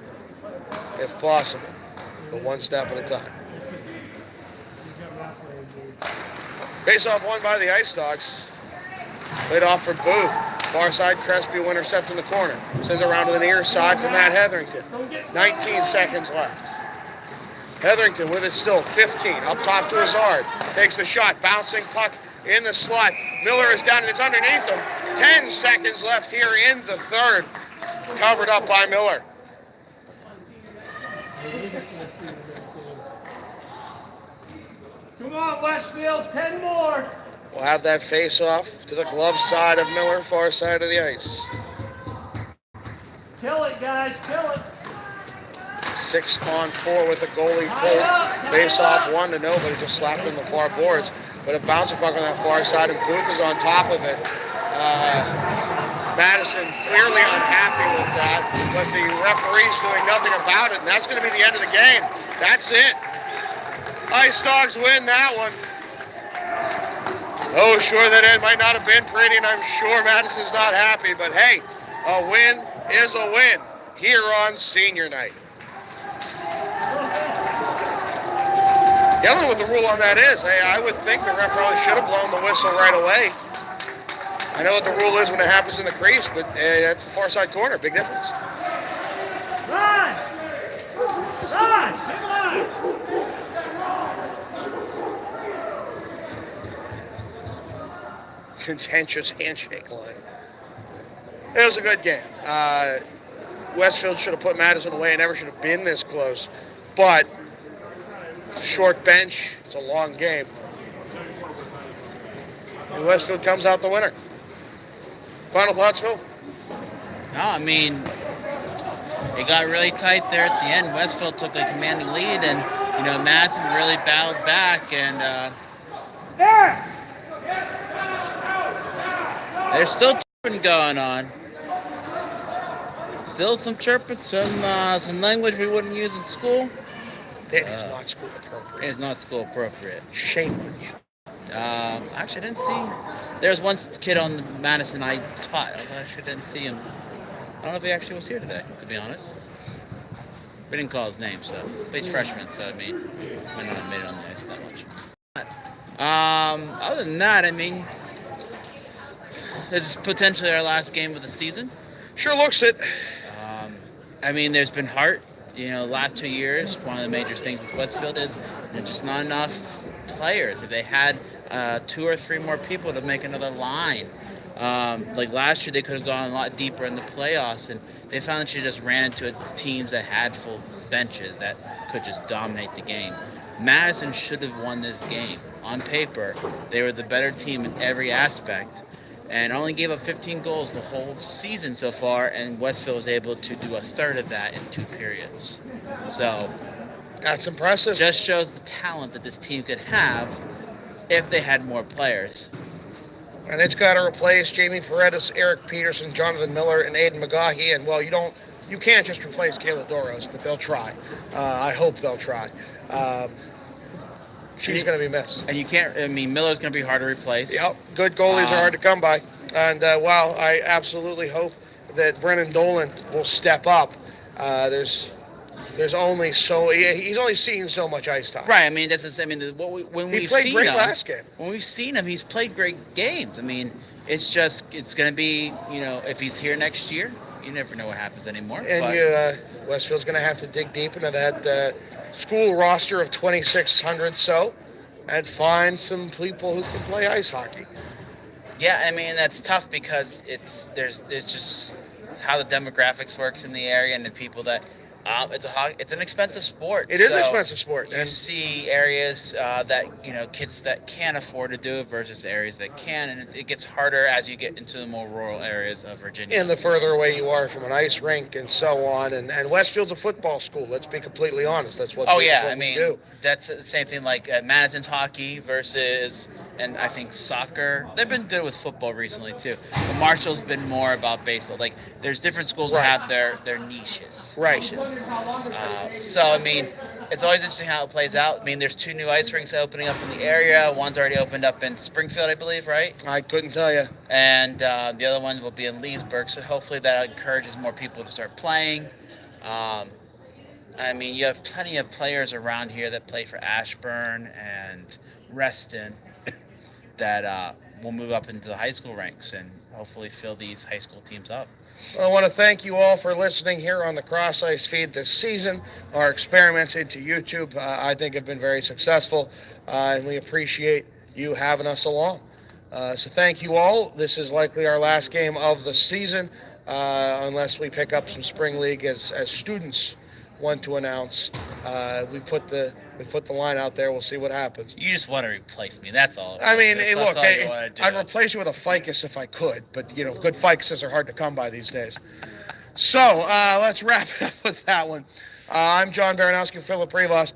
if possible, but one step at a time. Face-off won by the Ice Dogs. Played off for Booth. Far side, Crespi will intercept in the corner. Sends it around to the near side for Matt Hetherington. 19 seconds left. Hetherington with it still, 15. Up top to Hazard. Takes the shot, bouncing puck in the slot. Miller is down and it's underneath him. 10 seconds left here in the third. Covered up by Miller. Come on, Westfield, 10 more. We'll have that face-off to the glove side of Miller, far side of the ice. Kill it, guys, kill it. 6-on-4 with the goalie pulled. Face-off 1-0, but it just slapped in the far boards. But a bouncing puck on that far side, and Booth is on top of it. Madison clearly unhappy with that, but the referee's doing nothing about it, and that's going to be the end of the game. That's it. Ice Dogs win that one. Oh, sure, that end might not have been pretty, and I'm sure Madison's not happy, but hey, a win is a win here on senior night. Yeah, I don't know what the rule on that is. Hey, I would think the referee should have blown the whistle right away. I know what the rule is when it happens in the crease, but that's the far side corner. Big difference. Run! Run! Come on! Contentious handshake line. It was a good game. Westfield should have put Madison away. It never should have been this close. But it's a short bench. It's a long game. And Westfield comes out the winner. Final thoughts, Phil? No, I mean, it got really tight there at the end. Westfield took a commanding lead, and, Madison really battled back, and there's still chirping going on. Still some chirping, some language we wouldn't use in school. It is not school appropriate. It is not school appropriate. Shame on you. Actually, I didn't see. There was one kid on the Madison I taught. I actually didn't see him. I don't know if he actually was here today, to be honest. We didn't call his name, but he's freshman, so I mean, might not have made it on the ice that much. Other than that, I mean, this is potentially our last game of the season. Sure looks it. I mean, there's been heart. Last 2 years, one of the major things with Westfield is there's just not enough players. If they had 2 or 3 more people to make another line, like last year, they could have gone a lot deeper in the playoffs, and they found that you just ran into teams that had full benches that could just dominate the game. Madison should have won this game. On paper, they were the better team in every aspect, and only gave up 15 goals the whole season so far, and Westfield was able to do a third of that in 2 periods. So that's impressive. Just shows the talent that this team could have if they had more players. And it's got to replace Jamie Paredes, Eric Peterson, Jonathan Miller, and Aiden McGaughy. And, well, you can't just replace Kayla Doros, but they'll try. I hope they'll try. She's going to be missed. And you can't, Miller's going to be hard to replace. Yep, good goalies are hard to come by. And, I absolutely hope that Brennan Dolan will step up. There's only he's only seen so much ice time. Right. I mean, when He we've played seen great him last game. when we've seen him, he's played great games. I mean, it's going to be, if he's here next year, you never know what happens anymore. And Westfield's going to have to dig deep into that school roster of 2,600 and find some people who can play ice hockey. Yeah, I mean, that's tough because it's just how the demographics works in the area and the people that it's an expensive sport. It is an expensive sport. You see areas that kids that can't afford to do it versus areas that can, and it gets harder as you get into the more rural areas of Virginia. And the further away you are from an ice rink and so on, and Westfield's a football school. Let's be completely honest. That's what. We do. That's the same thing like Madison's hockey versus. And I think soccer, they've been good with football recently too. But Marshall's been more about baseball. Like, there's different schools that have their niches. Right. So, I mean, it's always interesting how it plays out. I mean, there's 2 new ice rinks opening up in the area. One's already opened up in Springfield, I believe, right? I couldn't tell you. And the other one will be in Leesburg. So hopefully that encourages more people to start playing. I mean, you have plenty of players around here that play for Ashburn and Reston that will move up into the high school ranks and hopefully fill these high school teams up. Well, I want to thank you all for listening here on the Cross Ice feed this season. Our experiments into YouTube, I think, have been very successful, and we appreciate you having us along. So thank you all. This is likely our last game of the season, unless we pick up some spring league as students want to announce. We put the line out there. We'll see what happens. You just want to replace me. That's all. I mean, that's look, all you want to do. I'd replace you with a ficus if I could, but, good ficuses are hard to come by these days. So let's wrap it up with that one. I'm John Baranowski, Philip Rivas.